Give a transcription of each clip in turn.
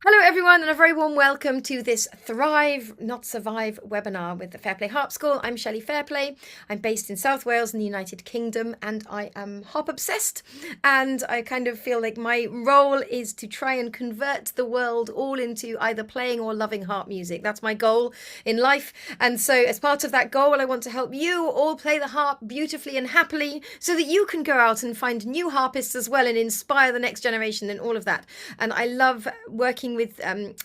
Hello everyone and a very warm welcome to this Thrive Not Survive webinar with the Fairplay Harp School. I'm Shelley Fairplay. I'm based in South Wales in the United Kingdom and I am harp obsessed, and I kind of feel like my role is to try and convert the world all into either playing or loving harp music. That's my goal in life, and so as part of that goal I want to help you all play the harp beautifully and happily so that you can go out and find new harpists as well and inspire the next generation and all of that. And I love working with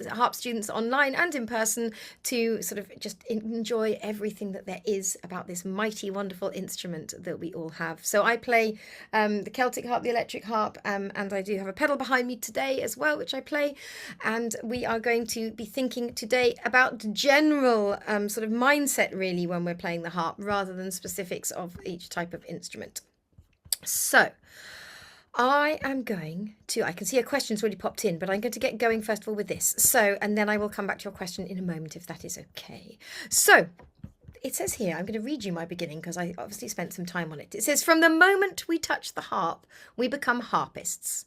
harp students online and in person to sort of just enjoy everything that there is about this mighty, wonderful instrument that we all have. So I play the Celtic harp, the electric harp, and I do have a pedal behind me today as well, which I play. And we are going to be thinking today about general sort of mindset, really, when we're playing the harp, rather than specifics of each type of instrument. So I can see a question's already popped in, but I'm going to get going first of all with this. So, and then I will come back to your question in a moment, if that is okay. So, it says here, I'm going to read you my beginning because I obviously spent some time on it. It says, from the moment we touch the harp, we become harpists.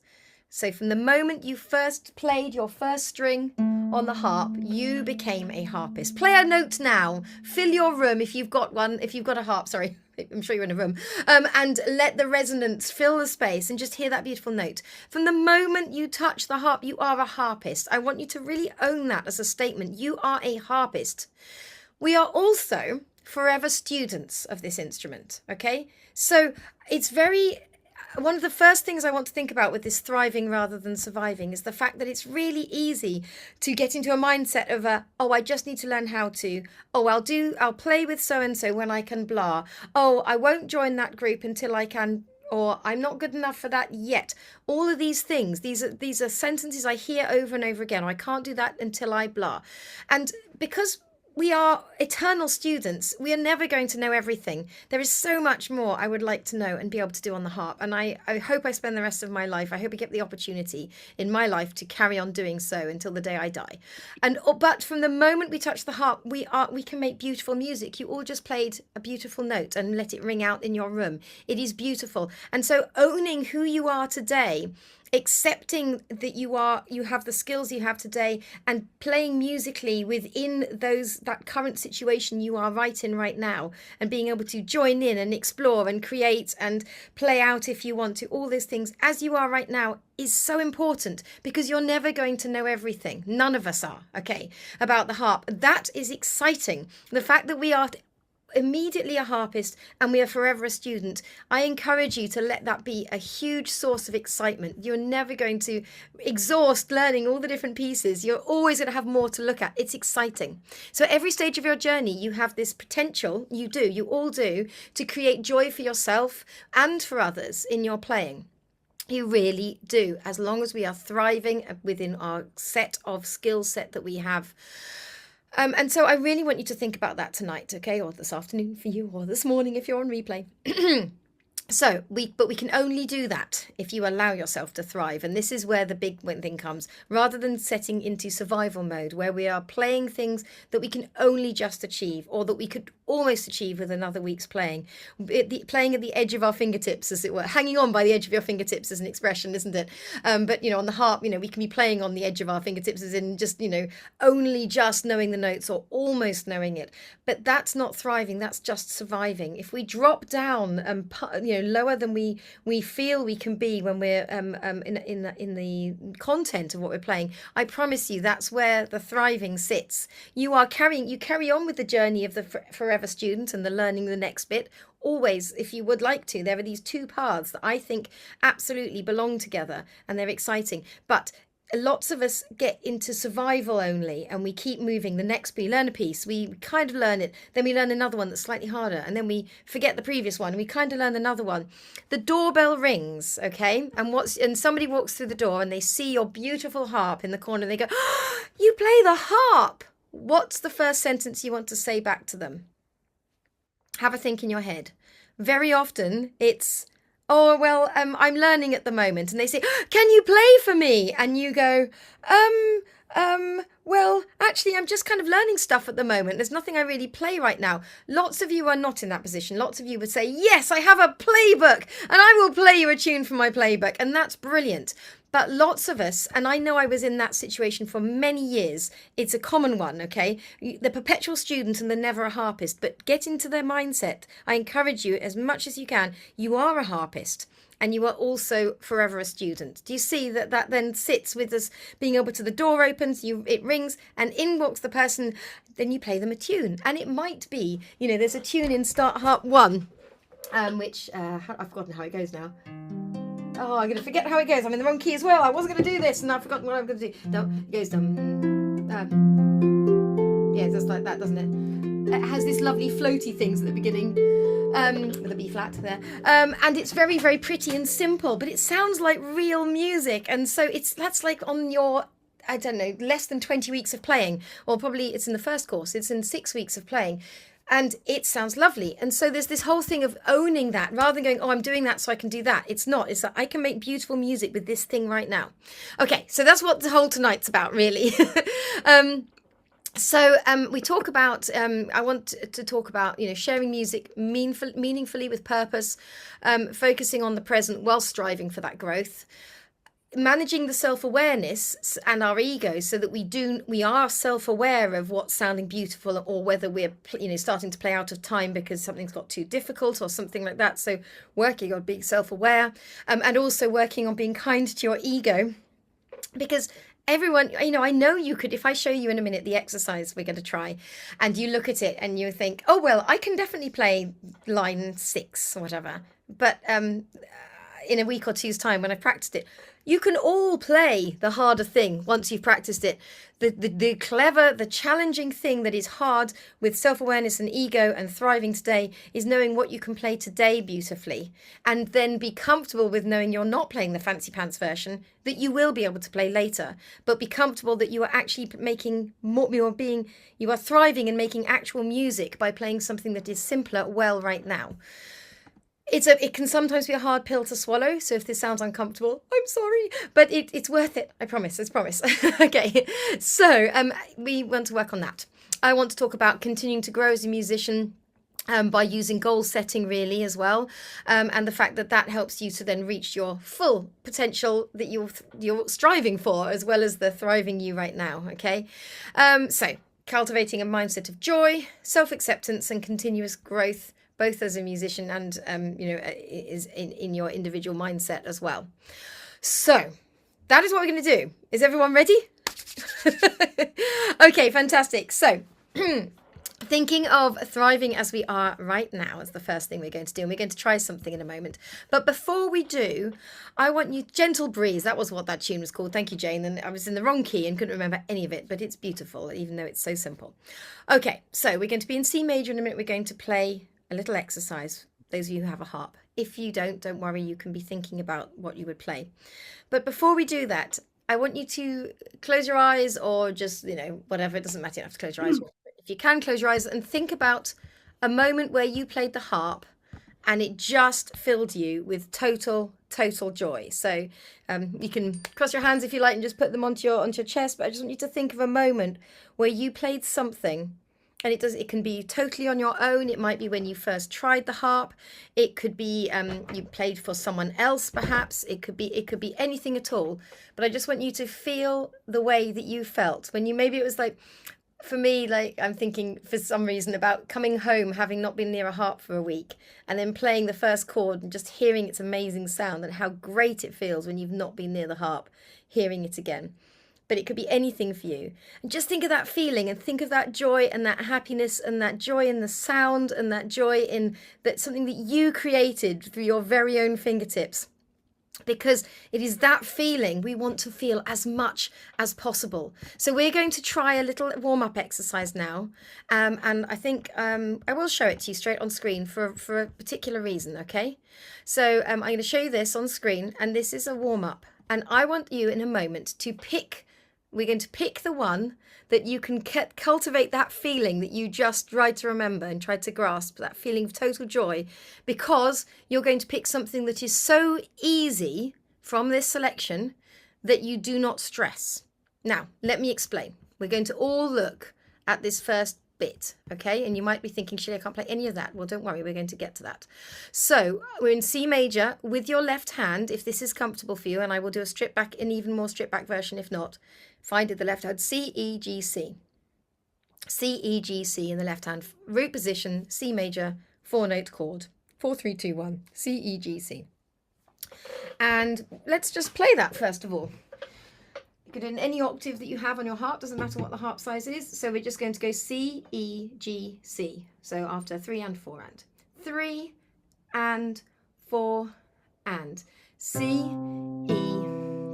So from the moment you first played your first string on the harp, you became a harpist. Play a note now. Fill your room if you've got one, if you've got a harp, sorry. I'm sure you're in a room, and let the resonance fill the space and just hear that beautiful note. From the moment you touch the harp, you are a harpist. I want you to really own that as a statement. You are a harpist. We are also forever students of this instrument, okay? So it's one of the first things I want to think about with this thriving rather than surviving is the fact that it's really easy to get into a mindset of I just need to learn how to. I'll play with so-and-so when I can blah. I won't join that group until I can, or I'm not good enough for that yet. All of these things, these are sentences I hear over and over again. I can't do that until I blah. And because we are eternal students, we are never going to know everything. There is so much more I would like to know and be able to do on the harp. And I hope I spend the rest of my life, I hope I get the opportunity in my life to carry on doing so until the day I die. But from the moment we touch the harp, we can make beautiful music. You all just played a beautiful note and let it ring out in your room. It is beautiful. And so owning who you are today, accepting that you have the skills you have today, and playing musically within that current situation you are right in right now, and being able to join in and explore and create and play out if you want to, all these things as you are right now is so important, because you're never going to know everything. None of us are, okay, about the harp. That is exciting. The fact that we are immediately a harpist and we are forever a student, I encourage you to let that be a huge source of excitement. You're never going to exhaust learning all the different pieces. You're always going to have more to look at. It's exciting. So every stage of your journey, you have this potential, you all do, to create joy for yourself and for others in your playing. You really do, as long as we are thriving within our set of skill set that we have. And so I really want you to think about that tonight, okay? Or this afternoon for you, or this morning if you're on replay. But we can only do that if you allow yourself to thrive. And this is where the big thing comes. Rather than setting into survival mode, where we are playing things that we can only just achieve, or that we could almost achieve with another week's playing. Playing at the edge of our fingertips, as it were. Hanging on by the edge of your fingertips is an expression, isn't it? But, on the harp, we can be playing on the edge of our fingertips as in just, only just knowing the notes or almost knowing it. But that's not thriving. That's just surviving. If we drop down, lower than we feel we can be when we're in the content of what we're playing, I promise you that's where the thriving sits. You carry on with the journey of the forever student and the learning the next bit. Always, if you would like to, there are these two paths that I think absolutely belong together, and they're exciting. But lots of us get into survival only, and we keep moving. The next we learn a piece, we kind of learn it, then we learn another one that's slightly harder, and then we forget the previous one and we kind of learn another one. The doorbell rings, okay, and somebody walks through the door and they see your beautiful harp in the corner and they go, oh, you play the harp. What's the first sentence you want to say back to them? Have a think in your head. Very often it's, I'm learning at the moment. And they say, can you play for me? And you go, well, actually, I'm just kind of learning stuff at the moment. There's nothing I really play right now. Lots of you are not in that position. Lots of you would say, yes, I have a playbook and I will play you a tune from my playbook. And that's brilliant. But lots of us, and I know I was in that situation for many years, it's a common one, okay? The perpetual student and the never a harpist, but get into their mindset. I encourage you as much as you can. You are a harpist. And you are also forever a student. Do you see that that then sits with us being able to, the door opens, it rings, and in walks the person, then you play them a tune. And it might be, you know, there's a tune in Start Harp 1, which, I've forgotten how it goes now. Oh, I'm going to forget how it goes. I'm in the wrong key as well. I wasn't going to do this, and I've forgotten what I'm going to do. No, it goes yeah, just like that, doesn't it? It has this lovely floaty things at the beginning. With a B flat there, and it's very, very pretty and simple, but it sounds like real music, and so that's like on your, I don't know, less than 20 weeks of playing, or probably it's in the first course, it's in 6 weeks of playing, and it sounds lovely. And so there's this whole thing of owning that, rather than going, oh, I'm doing that so I can do that. It's not, it's that I can make beautiful music with this thing right now. Okay, so that's what the whole tonight's about, really. So we talk about, I want to talk about, you know, sharing music meaningfully with purpose, focusing on the present while striving for that growth, managing the self-awareness and our ego so that we are self-aware of what's sounding beautiful, or whether we're, you know, starting to play out of time because something's got too difficult or something like that. So working on being self-aware, and also working on being kind to your ego, because everyone, you know, I know you could, if I show you in a minute the exercise we're going to try, and you look at it and you think, oh, well, I can definitely play line 6 or whatever. But in a week or two's time, when I've practiced it, you can all play the harder thing once you've practiced it. The clever, the challenging thing that is hard with self-awareness and ego and thriving today is knowing what you can play today beautifully, and then be comfortable with knowing you're not playing the fancy pants version that you will be able to play later, but be comfortable that you are actually making more, you are thriving and making actual music by playing something that is simpler well right now. It can sometimes be a hard pill to swallow, so if this sounds uncomfortable, I'm sorry, but it's worth it. I promise. Okay, so we want to work on that. I want to talk about continuing to grow as a musician, by using goal setting really as well, and the fact that helps you to then reach your full potential that you're striving for, as well as the thriving you right now. Okay, so cultivating a mindset of joy, self-acceptance, and continuous growth, both as a musician and, you know, is in your individual mindset as well. So that is what we're going to do. Is everyone ready? Okay, fantastic. So thinking of thriving as we are right now is the first thing we're going to do. And we're going to try something in a moment. But before we do, I want you, Gentle Breeze, that was what that tune was called. Thank you, Jane. And I was in the wrong key and couldn't remember any of it, but it's beautiful, even though it's so simple. Okay, so we're going to be in C major in a minute. We're going to play a little exercise, those of you who have a harp. If you don't worry, you can be thinking about what you would play. But before we do that, I want you to close your eyes, or just, you know, whatever, it doesn't matter, you don't have to close your eyes. If you can, close your eyes and think about a moment where you played the harp and it just filled you with total joy. So you can cross your hands if you like and just put them onto your chest, but I just want you to think of a moment where you played something. And it can be totally on your own. It might be when you first tried the harp. It could be you played for someone else, perhaps. It could be anything at all. But I just want you to feel the way that you felt when you, maybe it was like, for me, like I'm thinking for some reason about coming home, having not been near a harp for a week, and then playing the first chord and just hearing its amazing sound, and how great it feels when you've not been near the harp, hearing it again. But it could be anything for you. And just think of that feeling, and think of that joy and that happiness and that joy in the sound and that joy in that something that you created through your very own fingertips. Because it is that feeling we want to feel as much as possible. So we're going to try a little warm-up exercise now. And I think I will show it to you straight on screen for a particular reason, okay? So I'm going to show you this on screen, and this is a warm-up. And I want you in a moment to pick. We're going to pick the one that you can cultivate that feeling that you just tried to remember and tried to grasp, that feeling of total joy, because you're going to pick something that is so easy from this selection that you do not stress. Now, let me explain. We're going to all look at this first bit, okay? And you might be thinking, Shelley, I can't play any of that. Well, don't worry, we're going to get to that. So we're in C major with your left hand, if this is comfortable for you, and I will do a stripped back, an even more stripped back version if not. Find it the left hand, C, E, G, C. C, E, G, C in the left hand. Root position, C major, 4-note chord. 4, 3, 2, 1, C, E, G, C. And let's just play that first of all. You could in any octave that you have on your harp, doesn't matter what the harp size is. So we're just going to go C, E, G, C. So after 3 and 4 and. 3 and 4 and. C, E,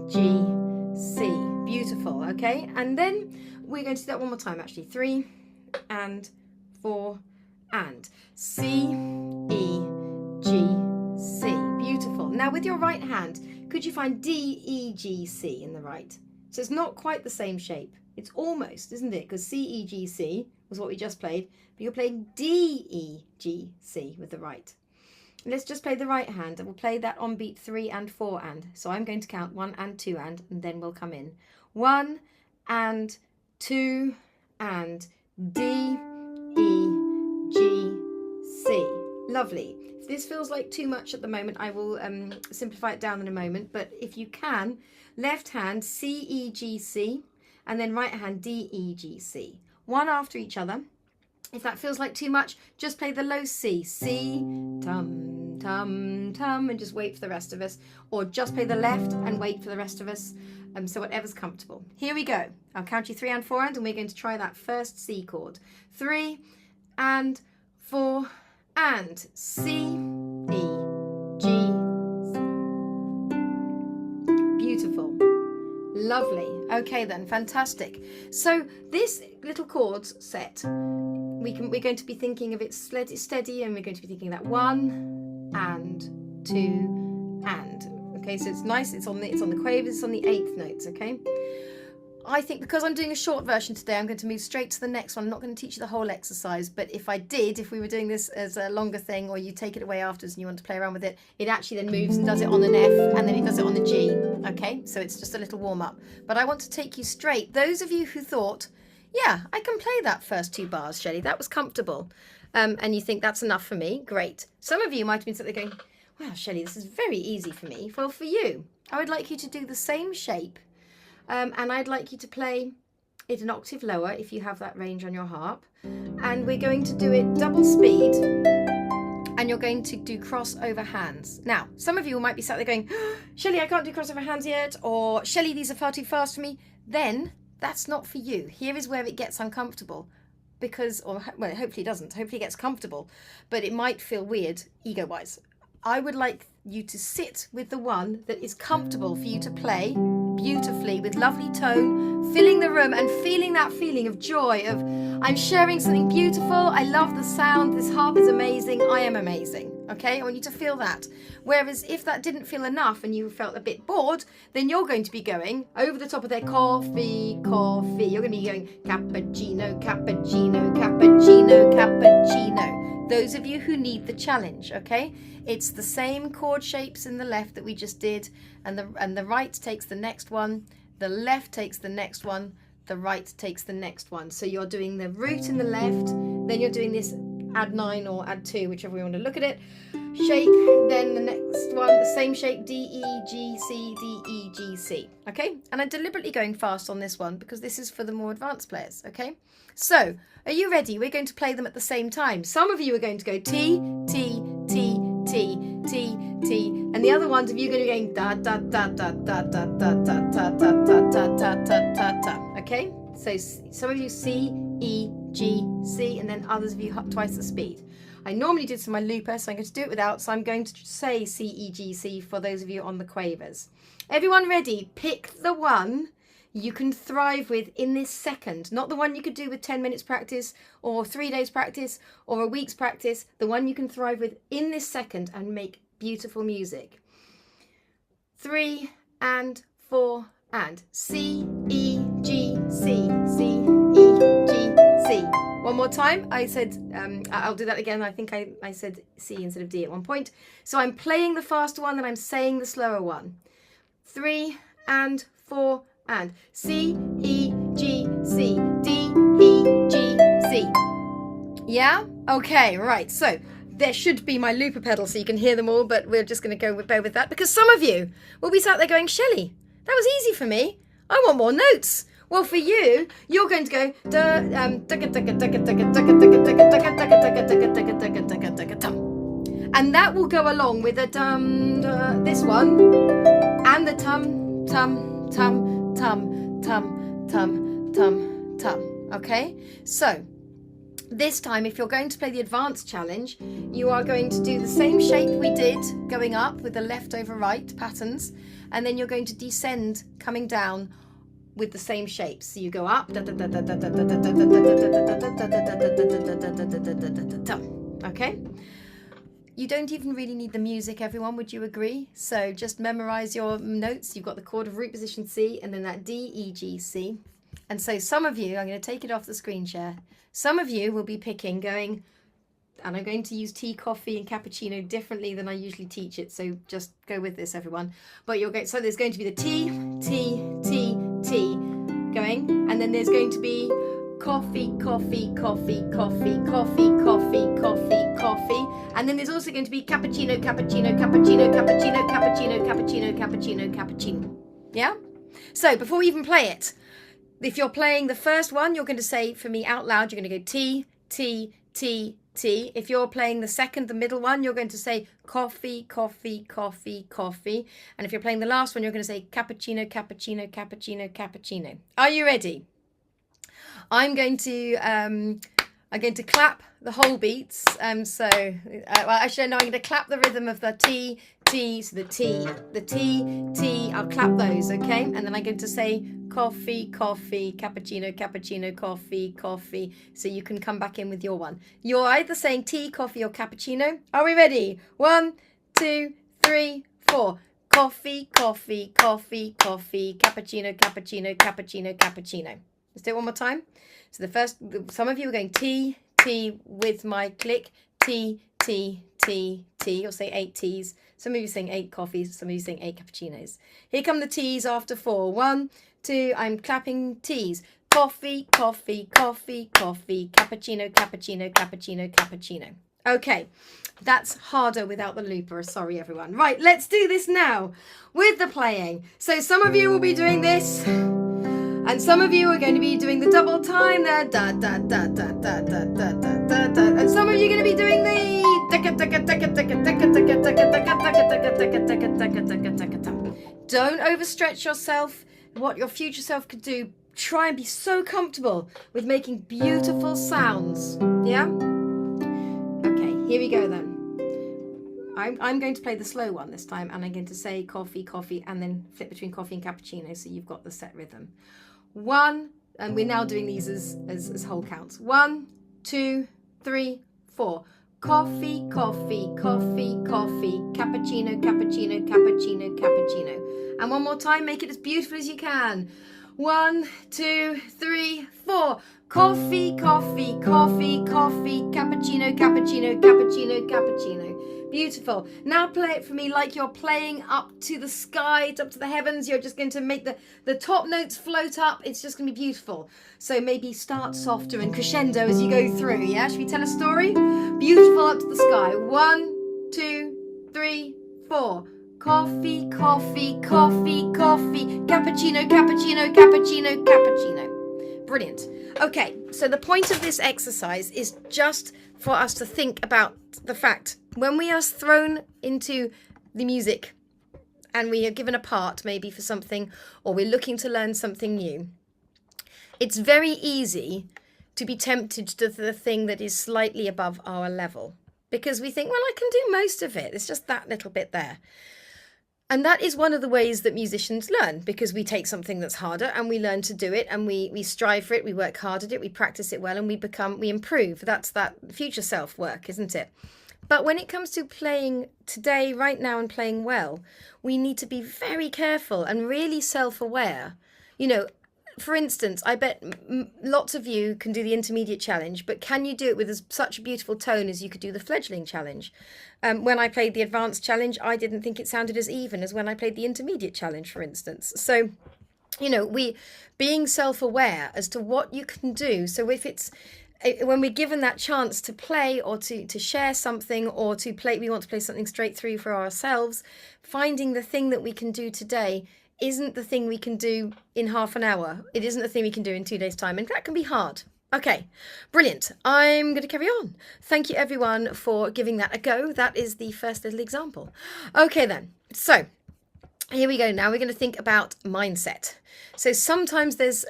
G, C. Beautiful, okay? And then we're going to do that one more time actually. 3 and 4 and. C, E, G, C. Beautiful. Now with your right hand, could you find D, E, G, C in the right? So it's not quite the same shape. It's almost, isn't it? Because C, E, G, C was what we just played. But you're playing D, E, G, C with the right. Let's just play the right hand. And we'll play that on beat 3 and 4 and. So I'm going to count 1 and 2 and then we'll come in. 1 and 2 and D, E, G, C. Lovely. If this feels like too much at the moment, I will simplify it down in a moment. But if you can, left hand C, E, G, C, and then right hand D, E, G, C. One after each other. If that feels like too much, just play the low C. C, tum, tum, tum, and just wait for the rest of us. Or just play the left and wait for the rest of us. So whatever's comfortable. Here we go. I'll count you 3 and 4 and we're going to try that first C chord. 3 and 4 and. C, E, G, C. Beautiful. Lovely. Okay then, fantastic. So this little chords set, we're going to be thinking of it steady, and we're going to be thinking that 1 and 2 and. Okay, so it's nice. It's on the quavers. It's on the 8th notes. Okay. I think because I'm doing a short version today, I'm going to move straight to the next one. I'm not going to teach you the whole exercise, but if we were doing this as a longer thing, or you take it away afterwards and you want to play around with it, it actually then moves and does it on an F, and then it does it on the G. Okay, so it's just a little warm up. But I want to take you straight. Those of you who thought, yeah, I can play that first 2 bars, Shelley, that was comfortable, and you think that's enough for me, great. Some of you might have been sitting there going, wow, Shelley, this is very easy for me. Well, for you, I would like you to do the same shape. And I'd like you to play it an octave lower if you have that range on your harp. And we're going to do it double speed. And you're going to do crossover hands. Now, some of you might be sat there going, oh, Shelley, I can't do crossover hands yet. Or, Shelley, these are far too fast for me. Then, that's not for you. Here is where it gets uncomfortable. Because, well, hopefully it doesn't. Hopefully it gets comfortable. But it might feel weird, ego-wise. I would like you to sit with the one that is comfortable for you to play beautifully with lovely tone, filling the room and feeling that feeling of joy of I'm sharing something beautiful. I love the sound. This harp is amazing. I am amazing. Okay, I want you to feel that. Whereas if that didn't feel enough and you felt a bit bored, then you're going to be going over the top of their coffee, coffee. You're going to be going cappuccino, cappuccino, cappuccino, cappuccino. Those of you who need the challenge, okay? It's the same chord shapes in the left that we just did, and the right takes the next one, the left takes the next one, the right takes the next one. So you're doing the root in the left, then you're doing this add 9 or add 2, whichever you want to look at it, shape, then the next one, the same shape, D, E, G, C, D, E, G, C, okay? And I'm deliberately going fast on this one because this is for the more advanced players, okay? So, are you ready? We're going to play them at the same time. Some of you are going to go T, T, T, T, T, T, and the other ones of you are going to be going da, da, da, da, da, da, da, da, da, da, da, da, da, da, da, da, okay? So, some of you C, E, G, C, and then others of you twice the speed. I normally do this in my looper, so I'm going to do it without, so I'm going to say C, E, G, C for those of you on the quavers. Everyone ready? Pick the one you can thrive with in this second, not the one you could do with 10 minutes practice or 3 days practice or a week's practice, the one you can thrive with in this second and make beautiful music. 3 and 4 and C, E, G, C, C, E, G, C. One more time. I said, I'll do that again. I think I said C instead of D at one point. So I'm playing the faster one and I'm saying the slower one. 3 and 4 and C, E, G, C, D, E, G, C. Yeah? Okay, right. So there should be my looper pedal so you can hear them all, but we're just going to go with that because some of you will be sat there going, Shelley, that was easy for me. I want more notes. Well, for you, you're going to go and that will go along with a this one and the tum tum tum tum tum tum tum tum. Okay, so this time, if you're going to play the advanced challenge, you are going to do the same shape we did going up with the left over right patterns, and then you're going to descend coming down with the same shapes. So you go up, okay? You don't even really need the music, everyone, would you agree? So just memorize your notes. You've got the chord of root position C and then that D, E, G, C. And so some of you, I'm going to take it off the screen share. Some of you will be picking going, and I'm going to use tea, coffee and cappuccino differently than I usually teach it. So just go with this, everyone. But you'll get, so there's going to be the T, T, T, T going. And then there's going to be coffee, coffee, coffee, coffee, coffee, coffee, coffee, coffee. And then there's also going to be cappuccino, cappuccino, cappuccino, cappuccino, cappuccino, cappuccino, cappuccino, cappuccino. Yeah? So before we even play it, if you're playing the first one, you're going to say for me out loud, you're going to go T, T, T, T. If you're playing the second, the middle one, you're going to say coffee, coffee, coffee, coffee. And if you're playing the last one, you're going to say cappuccino, cappuccino, cappuccino, cappuccino. Are you ready? I'm going to clap the whole beats. Actually, no, I'm going to clap the rhythm of the T, T, so the T, T. I'll clap those, okay? And then I'm going to say coffee, coffee, cappuccino, cappuccino, coffee, coffee. So you can come back in with your one. You're either saying tea, coffee, or cappuccino. Are we ready? 1, 2, 3, 4. Coffee, coffee, coffee, coffee, cappuccino, cappuccino, cappuccino, cappuccino. Let's do it one more time. So the first, some of you are going T, T with my click, T, T, T, T. You'll say 8 T's. Some of you saying 8 coffees, some of you saying 8 cappuccinos. Here come the T's after 4. 1, 2, I'm clapping T's. Coffee, coffee, coffee, coffee, cappuccino, cappuccino, cappuccino, cappuccino. Okay, that's harder without the looper. Sorry, everyone. Right, let's do this now with the playing. So some of you will be doing this. And some of you are going to be doing the double time there, da da da da da da da da da, and some of you are going to be doing the don't overstretch yourself. What your future self could do, try and be so comfortable with making beautiful sounds. Yeah? Okay, here we go then. I'm going to play the slow one this time, and I'm going to say coffee, coffee, and then flip between coffee and cappuccino, so you've got the set rhythm. 1, and we're now doing these as whole counts. 1, 2, 3, 4. Coffee, coffee, coffee, coffee, cappuccino, cappuccino, cappuccino, cappuccino. And one more time, make it as beautiful as you can. 1, 2, 3, 4. Coffee, coffee, coffee, coffee, cappuccino, cappuccino, cappuccino, cappuccino. Beautiful. Now play it for me like you're playing up to the sky, up to the heavens. You're just going to make the top notes float up. It's just going to be beautiful. So maybe start softer and crescendo as you go through, yeah? Should we tell a story? Beautiful up to the sky. 1, 2, 3, 4. Coffee, coffee, coffee, coffee, cappuccino, cappuccino, cappuccino, cappuccino. Brilliant. Okay, so the point of this exercise is just for us to think about the fact when we are thrown into the music and we are given a part maybe for something, or we're looking to learn something new, it's very easy to be tempted to the thing that is slightly above our level, because we think, well, I can do most of it. It's just that little bit there. And that is one of the ways that musicians learn, because we take something that's harder and we learn to do it, and we strive for it, we work hard at it, we practice it well, and we improve. That's that future self work, isn't it? But when it comes to playing today, right now, and playing well, we need to be very careful and really self-aware. You know, for instance, I bet lots of you can do the intermediate challenge, but can you do it with such a beautiful tone as you could do the fledgling challenge? When I played the advanced challenge, I didn't think it sounded as even as when I played the intermediate challenge, for instance. So, you know, being self-aware as to what you can do. So if it's when we're given that chance to play or to share something or to play, we want to play something straight through for ourselves, finding the thing that we can do today isn't the thing we can do in half an hour. It isn't the thing we can do in 2 days' time. And that can be hard. Okay, brilliant. I'm going to carry on. Thank you, everyone, for giving that a go. That is the first little example. Okay, then. So here we go. Now we're going to think about mindset. So sometimes there's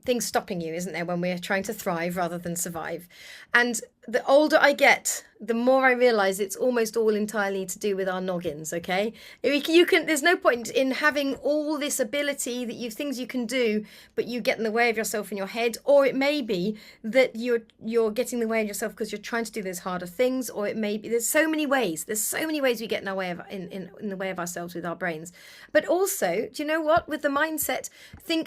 things stopping you, isn't there, when we're trying to thrive rather than survive. And the older I get, the more I realise it's almost all entirely to do with our noggins, okay? There's no point in having all this ability that things you can do, but you get in the way of yourself in your head, or it may be that you're getting in the way of yourself because you're trying to do those harder things, or it may be there's so many ways we get in our way of in the way of ourselves with our brains. But also, do you know what? With the mindset,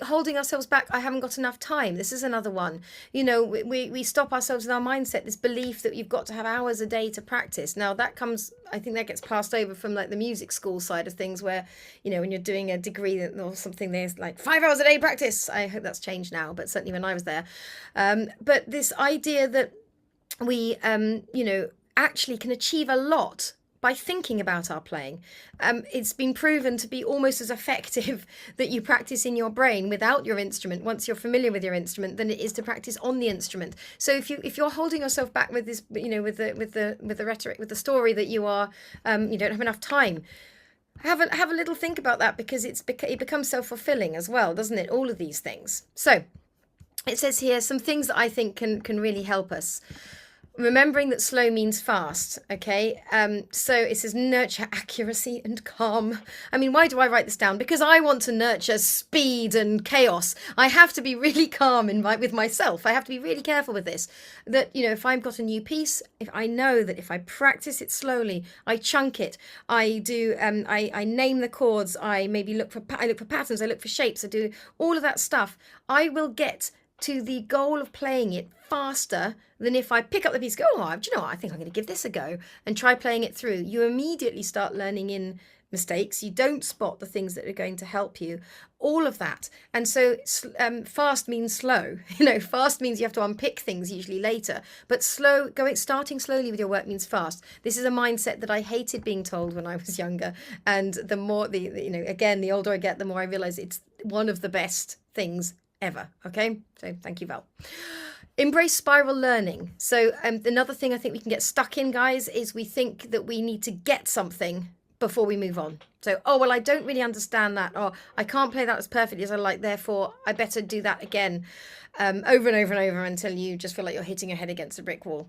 holding ourselves back, I haven't got enough time. This is another one. We stop ourselves with our mindset, this belief that you've got to have hours a day to practice. Now I think that gets passed over from like the music school side of things, where when you're doing a degree or something, there's like 5 hours a day practice. I hope that's changed now, but certainly when I was there, but this idea that we actually can achieve a lot by thinking about our playing. It's been proven to be almost as effective that you practice in your brain without your instrument, once you're familiar with your instrument, than it is to practice on the instrument. So if you're holding yourself back with this, with the rhetoric, with the story that you are, you don't have enough time, have a little think about that, because it becomes self-fulfilling as well, doesn't it? All of these things. So it says here some things that I think can really help us. Remembering that slow means fast, okay? So it says nurture accuracy and calm. I mean, why do I write this down? Because I want to nurture speed and chaos. I have to be really calm with myself. I have to be really careful with this. That, if I've got a new piece, if I know that if I practice it slowly, I chunk it, I do, I name the chords, I maybe look for patterns, I look for shapes, I do all of that stuff, I will get to the goal of playing it faster than if I pick up the piece, go, do you know what? I think I'm going to give this a go and try playing it through. You immediately start learning in mistakes. You don't spot the things that are going to help you, all of that. And so fast means slow. Fast means you have to unpick things usually later, but starting slowly with your work means fast. This is a mindset that I hated being told when I was younger. And the more, again, the older I get, the more I realize it's one of the best things ever. Okay, so thank you, Val. Embrace spiral learning. So another thing I think we can get stuck in, guys, is we think that we need to get something before we move on. So, I don't really understand that, or I can't play that as perfectly as I like, therefore I better do that again, over and over and over, until you just feel like you're hitting your head against a brick wall.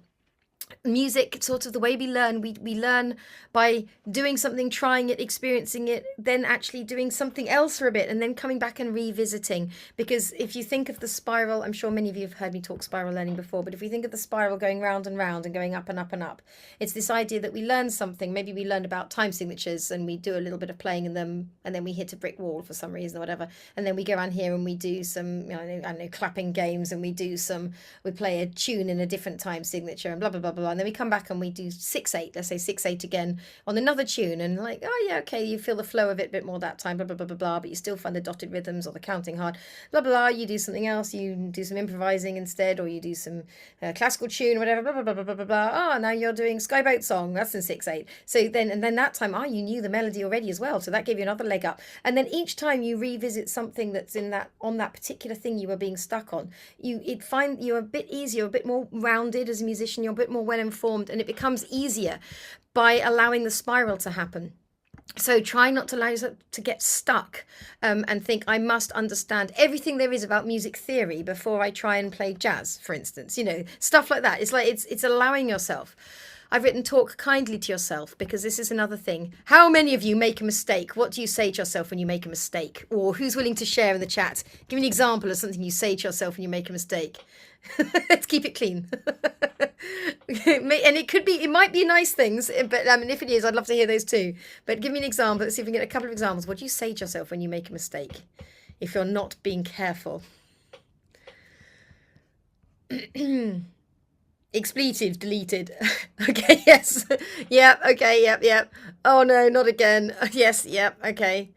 Music, sort of the way we learn, we learn by doing something, trying it, experiencing it, then actually doing something else for a bit, and then coming back and revisiting. Because if you think of the spiral, I'm sure many of you have heard me talk spiral learning before, but if you think of the spiral going round and round and going up and up and up, it's this idea that we learn something. Maybe we learned about time signatures and we do a little bit of playing in them, and then we hit a brick wall for some reason or whatever, and then we go around here and we do some I don't know, clapping games, and we play a tune in a different time signature and blah blah blah blah. And then we come back and we do 6/8, let's say 6/8 again on another tune, and like, oh yeah, okay, you feel the flow of it a bit more that time, blah blah blah blah blah, but you still find the dotted rhythms or the counting hard, blah blah blah. You do something else, you do some improvising instead, or you do some classical tune, whatever, blah blah blah blah blah blah blah. Now you're doing Skyboat Song, that's in 6/8. So then that time, you knew the melody already as well, so that gave you another leg up. And then each time you revisit something that's on that particular thing you were being stuck on, you're a bit easier, a bit more rounded as a musician, you're a bit more well informed, and it becomes easier by allowing the spiral to happen. So try not to allow yourself to get stuck and think I must understand everything there is about music theory before I try and play jazz, for instance, stuff like that. It's like it's allowing yourself. I've written talk kindly to yourself, because this is another thing. How many of you make a mistake? What do you say to yourself when you make a mistake? Or who's willing to share in the chat? Give me an example of something you say to yourself when you make a mistake. Let's keep it clean. And it might be nice things, but if it is, I'd love to hear those too. But give me an example. Let's see if we can get a couple of examples. What do you say to yourself when you make a mistake, if you're not being careful? Expletive deleted. Okay, yes. Yep, okay, yep. Oh no, not again. Yes, yep, okay.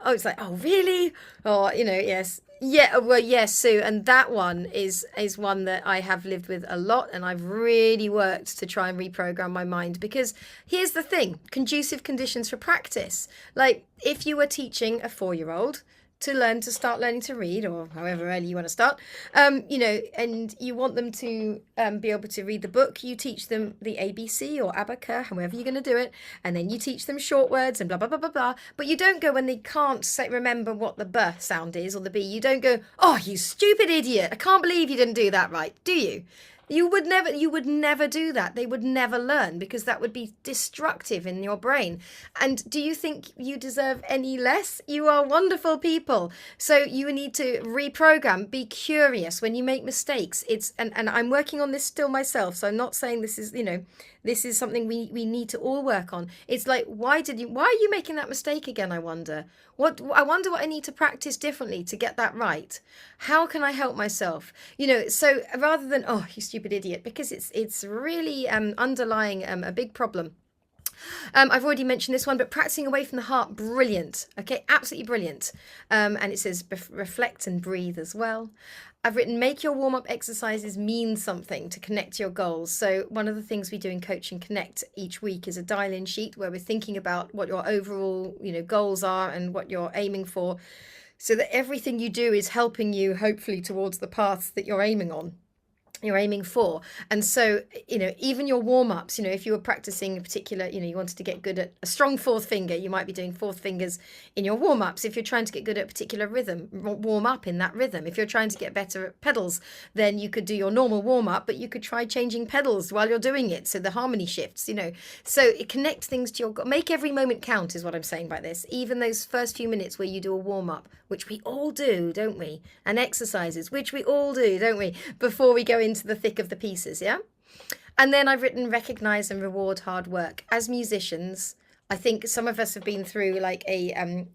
Oh, it's like, oh really? Oh, yes. Yeah, well, yes, Sue, and that one is one that I have lived with a lot, and I've really worked to try and reprogram my mind because here's the thing: conducive conditions for practice. Like if you were teaching a 4-year-old to learn to start learning to read, or however early you want to start, and you want them to be able to read the book, you teach them the ABC or abacus, however you're going to do it, and then you teach them short words and blah blah blah blah blah. But you don't go when they can't remember what the b sound is or the b. You don't go, oh, you stupid idiot! I can't believe you didn't do that right, do you? You would never do that. They would never learn because that would be destructive in your brain. And do you think you deserve any less? You are wonderful people. So you need to reprogram, be curious when you make mistakes. And I'm working on this still myself. So I'm not saying this is, this is something we need to all work on. It's like, why are you making that mistake again? I wonder what I need to practice differently to get that right. How can I help myself? So rather than, oh, you stupid idiot, because it's really underlying a big problem. I've already mentioned this one, but practicing away from the heart, brilliant. Okay, absolutely brilliant. And it says reflect and breathe as well. I've written make your warm-up exercises mean something to connect to your goals. So one of the things we do in Coaching Connect each week is a dial-in sheet where we're thinking about what your overall, goals are and what you're aiming for, so that everything you do is helping you hopefully towards the paths that you're aiming for. And so, even your warm-ups, if you were practicing a particular, you wanted to get good at a strong fourth finger, you might be doing fourth fingers in your warm-ups. If you're trying to get good at a particular rhythm, warm up in that rhythm. If you're trying to get better at pedals, then you could do your normal warm-up, but you could try changing pedals while you're doing it, so the harmony shifts. So it connect things to your, make every moment count is what I'm saying by this. Even those first few minutes where you do a warm-up, which we all do, don't we? And exercises, which we all do, don't we? Before we go into the thick of the pieces, yeah? And then I've written recognize and reward hard work. As musicians, I think some of us have been through like a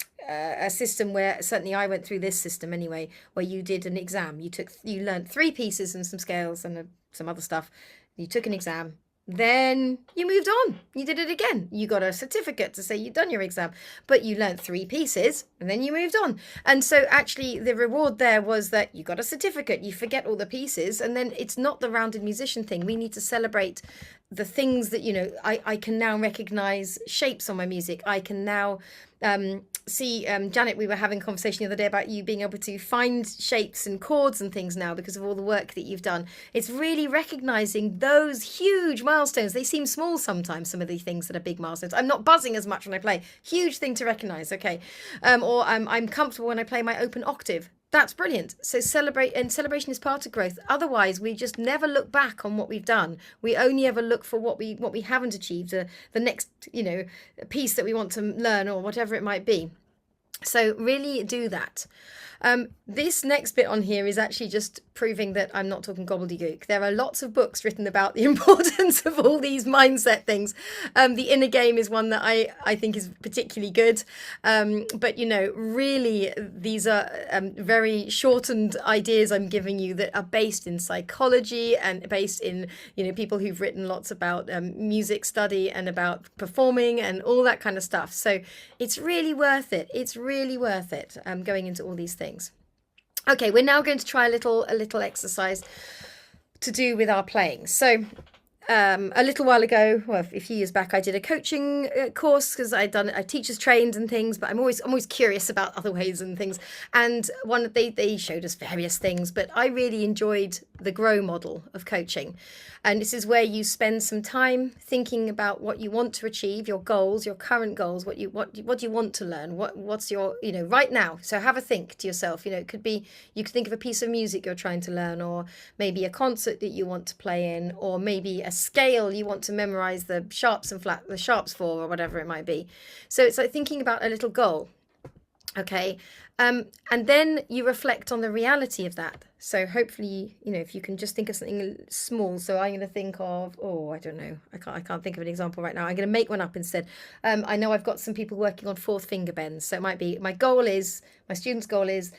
system where, certainly I went through this system anyway, where you did an exam. You learned 3 pieces and some scales and some other stuff. You took an exam. Then you moved on. You did it again. You got a certificate to say you'd done your exam, but you learned 3 pieces and then you moved on. And so actually the reward there was that you got a certificate. You forget all the pieces, and then it's not the rounded musician thing. We need to celebrate the things that, I can now recognize shapes on my music. I can now see, Janet, we were having a conversation the other day about you being able to find shapes and chords and things now because of all the work that you've done. It's really recognizing those huge milestones. They seem small sometimes, some of the things that are big milestones. I'm not buzzing as much when I play. Huge thing to recognize, okay. Or I'm comfortable when I play my open octave. That's brilliant. So celebrate, and celebration is part of growth. Otherwise, we just never look back on what we've done. We only ever look for what we haven't achieved, the next, piece that we want to learn or whatever it might be. So really do that. This next bit on here is actually just proving that I'm not talking gobbledygook. There are lots of books written about the importance of all these mindset things. The Inner Game is one that I think is particularly good. But, really these are very shortened ideas I'm giving you that are based in psychology and based in, people who've written lots about music study and about performing and all that kind of stuff. So it's really worth it. It's really worth it going into all these things. Okay, we're now going to try a little exercise to do with our playing. So a little while ago, well, a few years back, I did a coaching course because I teachers trained and things, but I'm always curious about other ways and things. And they showed us various things, but I really enjoyed the GROW model of coaching. And this is where you spend some time thinking about what you want to achieve, your goals, your current goals, what you want to learn, what's your, right now. So have a think to yourself. It could be, you could think of a piece of music you're trying to learn, or maybe a concert that you want to play in, or maybe a scale you want to memorize the sharps for, or whatever it might be. So it's like thinking about a little goal. Okay. And then you reflect on the reality of that. So hopefully, if you can just think of something small. So I'm going to think of, I don't know. I can't think of an example right now. I'm going to make one up instead. I know I've got some people working on fourth finger bends. So it might be, my student's goal is,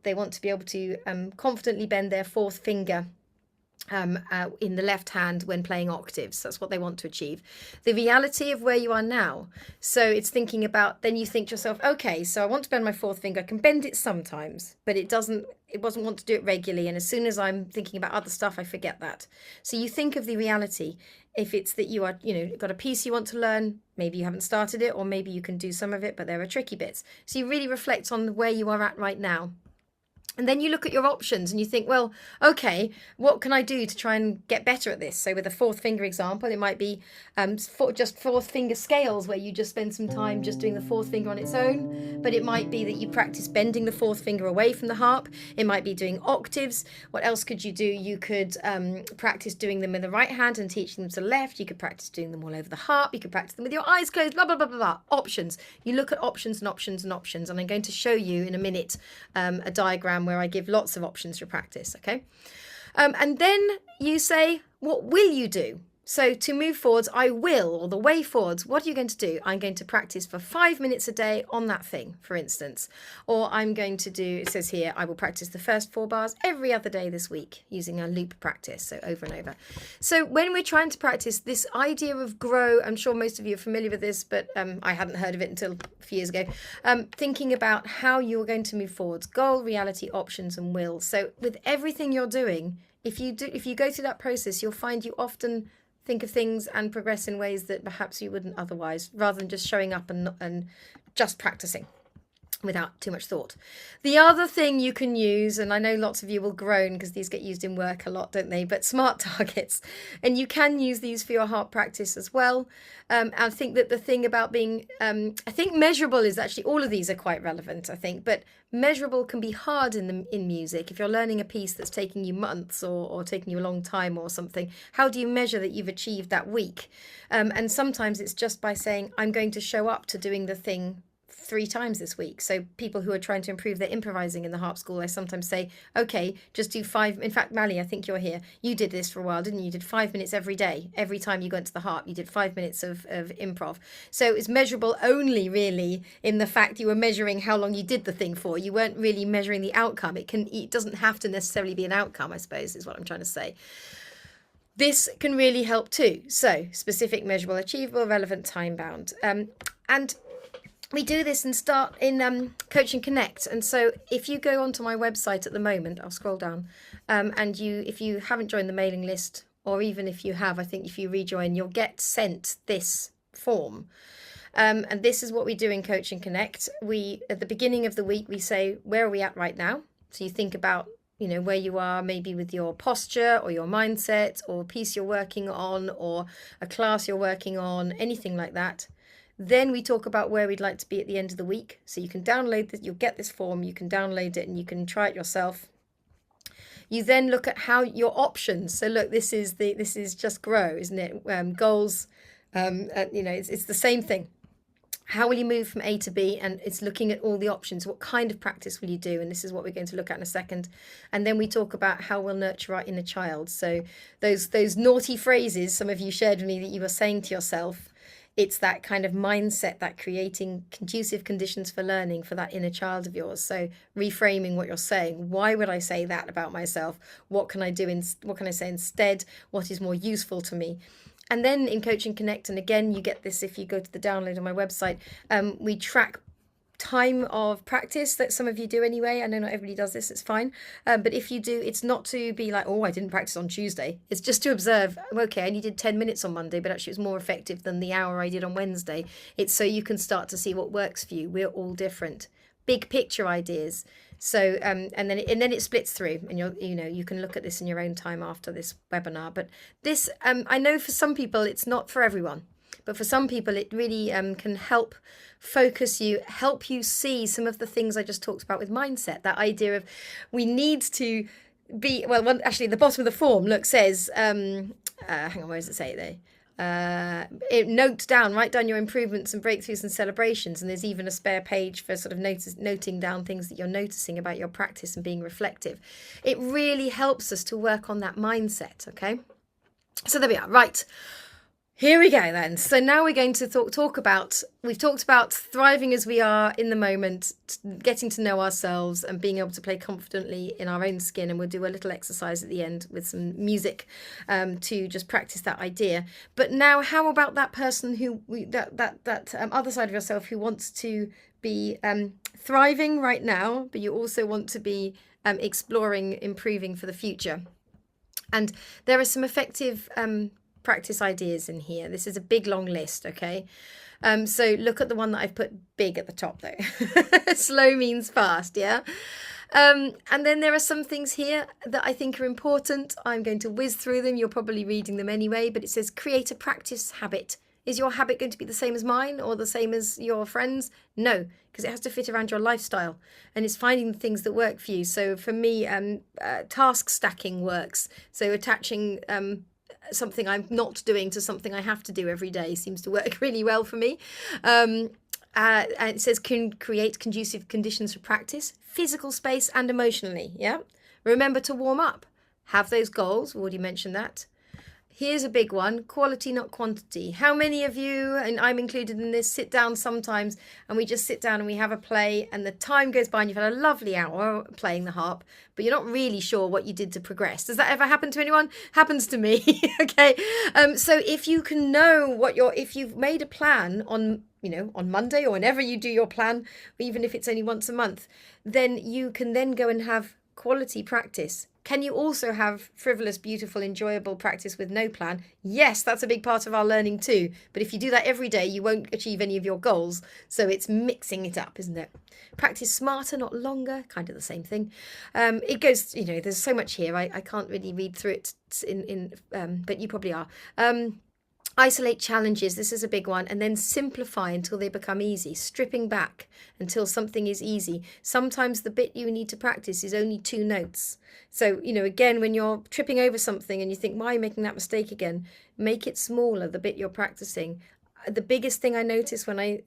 they want to be able to confidently bend their fourth finger in the left hand when playing octaves. That's what they want to achieve. The reality of where you are now. So it's thinking about, then you think to yourself, okay, so I want to bend my fourth finger. I can bend it sometimes, but it wasn't want to do it regularly. And as soon as I'm thinking about other stuff, I forget that. So you think of the reality. If it's that you are, got a piece you want to learn, maybe you haven't started it, or maybe you can do some of it, but there are tricky bits. So you really reflect on where you are at right now. And then you look at your options and you think, well, okay, what can I do to try and get better at this? So with a fourth finger example, it might be just fourth finger scales, where you just spend some time just doing the fourth finger on its own. But it might be that you practice bending the fourth finger away from the harp. It might be doing octaves. What else could you do? You could practice doing them in the right hand and teaching them to the left. You could practice doing them all over the harp. You could practice them with your eyes closed, blah, blah, blah, blah, blah. Options. You look at options and options and options. And I'm going to show you in a minute a diagram where I give lots of options for practice, okay? And then you say, what will you do? So to move forwards, I will, or the way forwards, what are you going to do? I'm going to practice for 5 minutes a day on that thing, for instance. Or I'm going to do, it says here, I will practice the first 4 bars every other day this week using a loop practice, so over and over. So when we're trying to practice this idea of grow, I'm sure most of you are familiar with this, but I hadn't heard of it until a few years ago, thinking about how you're going to move forwards, goal, reality, options, and will. So with everything you're doing, if you go through that process, you'll find you often think of things and progress in ways that perhaps you wouldn't otherwise, rather than just showing up and just practicing without too much thought. The other thing you can use, and I know lots of you will groan because these get used in work a lot, don't they? But smart targets. And you can use these for your harp practice as well. I think that the thing about being, I think measurable is actually, all of these are quite relevant, I think. But measurable can be hard in music. If you're learning a piece that's taking you months or taking you a long time or something, how do you measure that you've achieved that week? And sometimes it's just by saying, I'm going to show up to doing the thing 3 times this week. So people who are trying to improve their improvising in the harp school, I sometimes say, okay, just do 5. In fact, Mally, I think you're here. You did this for a while, didn't you? You did 5 minutes every day. Every time you went to the harp, you did 5 minutes of improv. So it's measurable only really in the fact you were measuring how long you did the thing for. You weren't really measuring the outcome. It doesn't have to necessarily be an outcome, I suppose, is what I'm trying to say. This can really help too. So specific, measurable, achievable, relevant, time bound. And we do this and start in Coach and Connect. And so if you go onto my website at the moment, I'll scroll down, and if you haven't joined the mailing list, or even if you have, I think if you rejoin, you'll get sent this form. And this is what we do in Coach and Connect. At the beginning of the week, we say, where are we at right now? So you think about, where you are maybe with your posture or your mindset or a piece you're working on or a class you're working on, anything like that. Then we talk about where we'd like to be at the end of the week. So you can download this, you'll get this form, you can download it and you can try it yourself. You then look at how your options. So look, this is just grow, isn't it? Goals, it's the same thing. How will you move from A to B? And it's looking at all the options. What kind of practice will you do? And this is what we're going to look at in a second. And then we talk about how we'll nurture our inner child. So those naughty phrases some of you shared with me that you were saying to yourself, it's that kind of mindset, that creating conducive conditions for learning for that inner child of yours. So reframing what you're saying. Why would I say that about myself? What can I do? What can I say instead? What is more useful to me? And then in Coach and Connect, and again, you get this if you go to the download on my website, we track time of practice that some of you do anyway. I know not everybody does this, it's fine. But if you do, it's not to be like, oh, I didn't practice on Tuesday. It's just to observe, okay, I only did 10 minutes on Monday, but actually it was more effective than the hour I did on Wednesday. It's so you can start to see what works for you. We're all different. Big picture ideas. So and then it splits through, and you can look at this in your own time after this webinar. But this I know for some people it's not for everyone, but for some people it really can help focus you, help you see some of the things I just talked about with mindset. That idea of we need to be actually the bottom of the form says hang on, where does it say it there? Write down your improvements and breakthroughs and celebrations, and there's even a spare page for sort of noting down things that you're noticing about your practice and being reflective. It really helps us to work on that mindset. Okay, so there we are. Right, Here we go then. So now we're going to talk about, we've talked about thriving as we are in the moment, getting to know ourselves and being able to play confidently in our own skin. And we'll do a little exercise at the end with some music to just practice that idea. But now how about that person who, that other side of yourself who wants to be thriving right now, but you also want to be exploring, improving for the future. And there are some effective practice ideas in here. This is a big long list, okay? So look at the one that I've put big at the top though. Slow means fast, yeah? And then there are some things here that I think are important. I'm going to whiz through them. You're probably reading them anyway, but it says create a practice habit. Is your habit going to be the same as mine or the same as your friends? No, because it has to fit around your lifestyle, and it's finding the things that work for you. So for me, task stacking works. So attaching something I'm not doing to something I have to do every day seems to work really well for me. And it says can create conducive conditions for practice, physical space and emotionally. Yeah. Remember to warm up. Have those goals. We already mentioned that. Here's a big one, quality, not quantity. How many of you, and I'm included in this, sit down sometimes and we just sit down and we have a play and the time goes by and you've had a lovely hour playing the harp, but you're not really sure what you did to progress. Does that ever happen to anyone? Happens to me. Okay. So if you can know if you've made a plan on Monday or whenever you do your plan, even if it's only once a month, then you can then go and have quality practice. Can you also have frivolous, beautiful, enjoyable practice with no plan? Yes, that's a big part of our learning too. But if you do that every day, you won't achieve any of your goals. So it's mixing it up, isn't it? Practice smarter, not longer, kind of the same thing. It goes, there's so much here. I can't really read through it but you probably are. Isolate challenges, this is a big one, and then simplify until they become easy, stripping back until something is easy. Sometimes the bit you need to practice is only 2 notes. So, again, when you're tripping over something and you think, why are you making that mistake again? Make it smaller, the bit you're practicing. The biggest thing I notice when I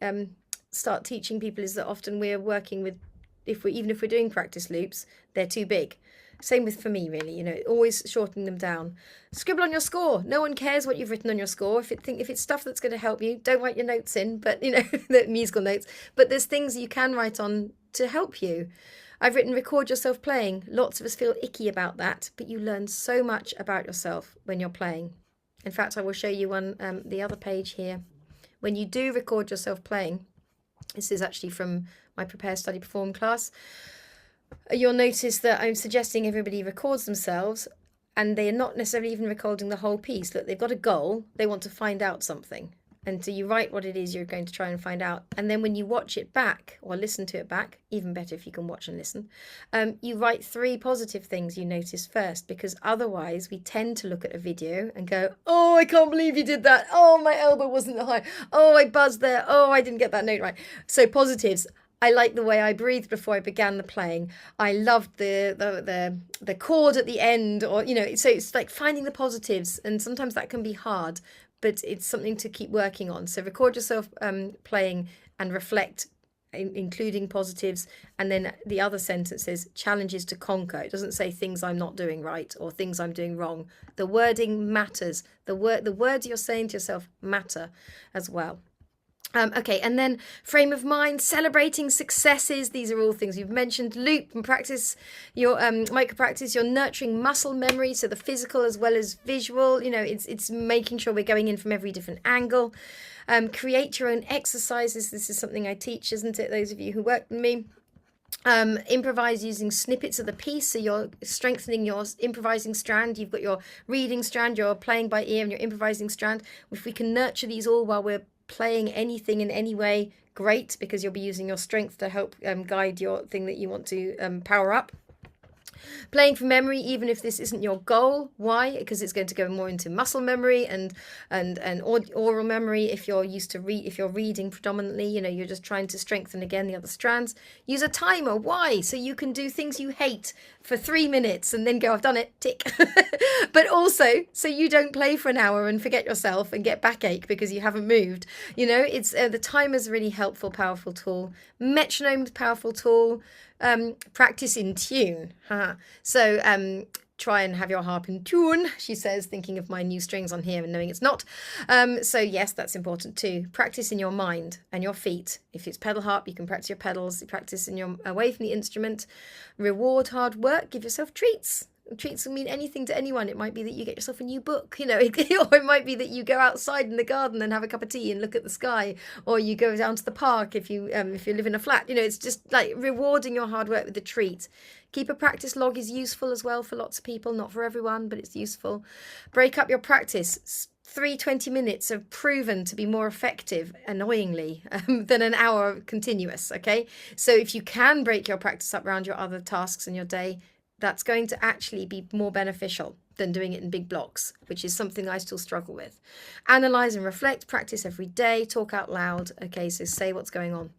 start teaching people is that often we're working with, even if we're doing practice loops, they're too big. Same for me, really, always shortening them down. Scribble on your score. No one cares what you've written on your score. If it's stuff that's going to help you, don't write your notes in, but, the musical notes. But there's things you can write on to help you. I've written record yourself playing. Lots of us feel icky about that, but you learn so much about yourself when you're playing. In fact, I will show you on the other page here. When you do record yourself playing, this is actually from my Prepare, Study, Perform class, you'll notice that I'm suggesting everybody records themselves and they are not necessarily even recording the whole piece. Look, they've got a goal. They want to find out something. And so you write what it is you're going to try and find out. And then when you watch it back or listen to it back, even better if you can watch and listen, you write 3 positive things you notice first, because otherwise we tend to look at a video and go, oh, I can't believe you did that. Oh, my elbow wasn't high. Oh, I buzzed there. Oh, I didn't get that note right. So positives. I like the way I breathed before I began the playing. I loved the chord at the end, so it's like finding the positives, and sometimes that can be hard, but it's something to keep working on. So record yourself playing and reflect, including positives, and then the other sentence says challenges to conquer. It doesn't say things I'm not doing right or things I'm doing wrong. The wording matters. The words you're saying to yourself matter as well. Okay, and then frame of mind, celebrating successes. These are all things you've mentioned. Loop and practice your micro practice. You're nurturing muscle memory, so the physical as well as visual. It's making sure we're going in from every different angle. Create your own exercises. This is something I teach, isn't it? Those of you who work with me. Improvise using snippets of the piece, so you're strengthening your improvising strand. You've got your reading strand, you're playing by ear, and your improvising strand. If we can nurture these all while we're playing anything in any way, great, because you'll be using your strength to help guide your thing that you want to power up. Playing from memory, even if this isn't your goal. Why? Because it's going to go more into muscle memory and oral memory. If you're used to if you're reading predominantly, you're just trying to strengthen again the other strands. Use a timer. Why? So you can do things you hate for 3 minutes and then go, I've done it, tick. But also, so you don't play for an hour and forget yourself and get backache because you haven't moved. It's the timer's a really helpful, powerful tool. Metronome's powerful tool. Practice in tune. So try and have your harp in tune, she says, thinking of my new strings on here and knowing it's not. So yes, that's important too. Practice in your mind and your feet. If it's pedal harp, you can practice your pedals, practice in your away from the instrument. Reward hard work, give yourself treats. Treats will mean anything to anyone. It might be that you get yourself a new book, or it might be that you go outside in the garden and have a cup of tea and look at the sky, or you go down to the park if you live in a flat. It's just like rewarding your hard work with a treat. Keep a practice log is useful as well for lots of people, not for everyone, but it's useful. Break up your practice. 20 minutes have proven to be more effective, annoyingly, than an hour continuous, okay? So if you can break your practice up around your other tasks in your day, that's going to actually be more beneficial than doing it in big blocks, which is something I still struggle with. Analyze and reflect, practice every day, talk out loud. Okay, so say what's going on.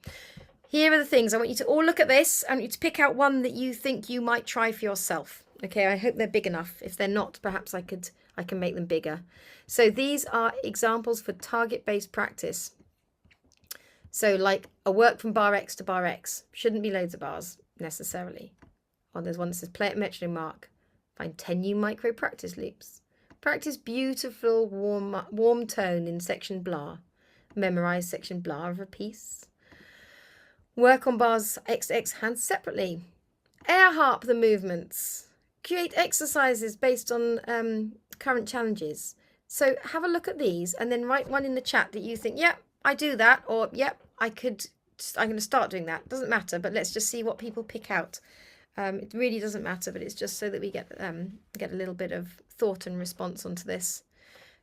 Here are the things. I want you to all look at this. I want you to pick out one that you think you might try for yourself. Okay, I hope they're big enough. If they're not, perhaps I can make them bigger. So these are examples for target-based practice. So like a work from bar X to bar X. Shouldn't be loads of bars necessarily. Oh, there's one that says play at metronome mark. Find 10 new micro practice loops. Practice beautiful warm tone in section blah. Memorize section blah of a piece. Work on bars X to X hands separately. Air harp the movements. Create exercises based on current challenges. So have a look at these and then write one in the chat that you think, yep, I do that, or yep, I'm going to start doing that. Doesn't matter, but let's just see what people pick out. It really doesn't matter, but it's just so that we get a little bit of thought and response onto this.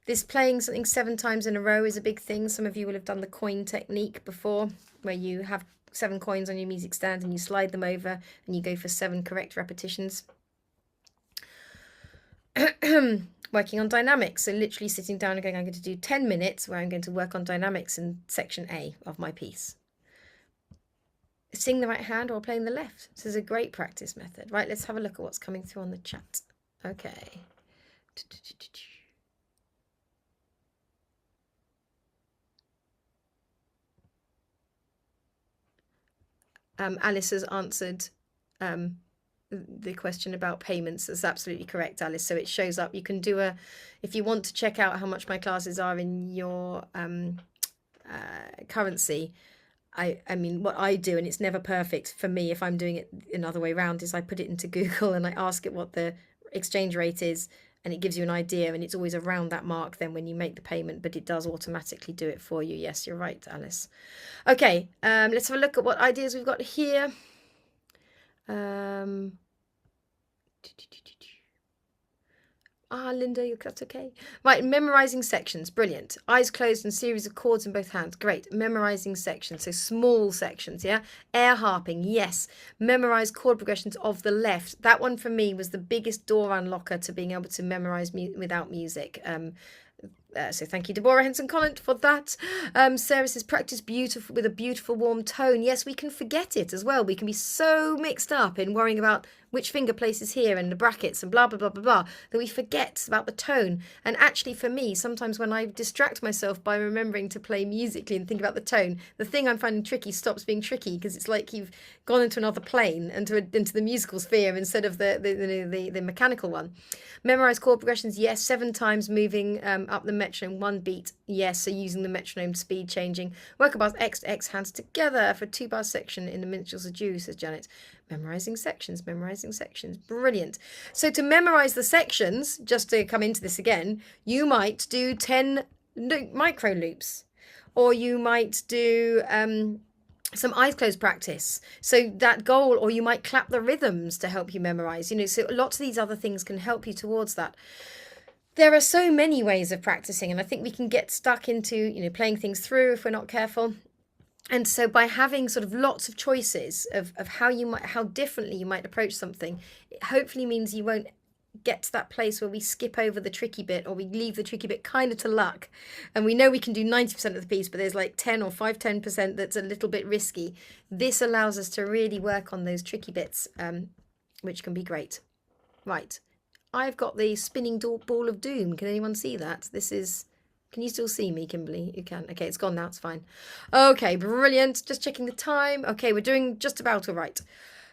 This playing something 7 times in a row is a big thing. Some of you will have done the coin technique before, where you have 7 coins on your music stand and you slide them over and you go for 7 correct repetitions. Working on dynamics, so literally sitting down and going, I'm going to do 10 minutes where I'm going to work on dynamics in section A of my piece. Sing the right hand or playing the left. This is a great practice method. Right, let's have a look at what's coming through on the chat. Okay. Alice has answered the question about payments. That's absolutely correct, Alice. So it shows up. You can do if you want to check out how much my classes are in your currency, I mean, what I do, and it's never perfect for me if I'm doing it another way around, is I put it into Google and I ask it what the exchange rate is, and it gives you an idea, and it's always around that mark then when you make the payment, but it does automatically do it for you. Yes, you're right, Alice. Okay, let's have a look at what ideas we've got here. Linda, that's okay. Right, memorizing sections, brilliant. Eyes closed and series of chords in both hands, great. Memorizing sections, so small sections, yeah. Air harping, yes. Memorize chord progressions of the left. That one for me was the biggest door unlocker to being able to memorize without music. So thank you, Deborah Henson-Conant, for that. Sarah says, practice beautiful with a beautiful warm tone. Yes, we can forget it as well. We can be so mixed up in worrying about which finger places here and the brackets and blah, blah, blah, blah, blah, that we forget about the tone. And actually for me, sometimes when I distract myself by remembering to play musically and think about the tone, the thing I'm finding tricky stops being tricky, because it's like you've gone into another plane, into the musical sphere instead of the mechanical one. Memorize chord progressions, yes. 7 times moving up the metronome, 1 beat, yes. So using the metronome speed changing. Work bars X to X hands together for 2-bar section in the Minstrel's Adieu, says Janet. Memorizing sections, brilliant. So to memorize the sections, just to come into this again, you might do 10 micro loops, or you might do some eyes closed practice, so that goal, or you might clap the rhythms to help you memorize, so lots of these other things can help you towards that. There are so many ways of practicing, and I think we can get stuck into playing things through if we're not careful. And so by having sort of lots of choices of how differently you might approach something, it hopefully means you won't get to that place where we skip over the tricky bit, or we leave the tricky bit kind of to luck. And we know we can do 90% of the piece, but there's like 10% that's a little bit risky. This allows us to really work on those tricky bits, which can be great. Right. I've got the spinning ball of doom. Can anyone see that? Can you still see me, Kimberly? You can. Okay, it's gone now. It's fine. Okay, brilliant. Just checking the time. Okay, we're doing just about all right,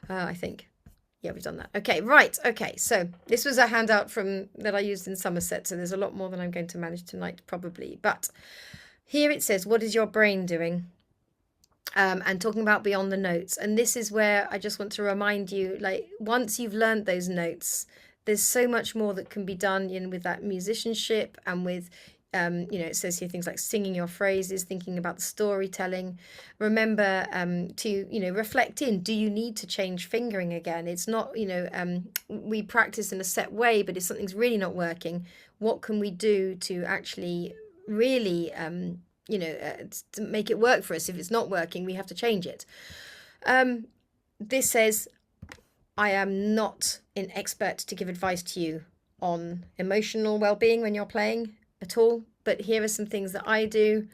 I think. Yeah, we've done that. Okay, right. Okay, so this was a handout that I used in Somerset, so there's a lot more than I'm going to manage tonight, probably. But here it says, what is your brain doing? And talking about beyond the notes. And this is where I just want to remind you, like, once you've learned those notes, there's so much more that can be done with that musicianship and with it says here things like singing your phrases, thinking about the storytelling. Remember to, reflect in, do you need to change fingering again? It's not, we practice in a set way, but if something's really not working, what can we do to actually really, to make it work for us? If it's not working, we have to change it. This says, I am not an expert to give advice to you on emotional well-being when you're playing at all, but here are some things that I do.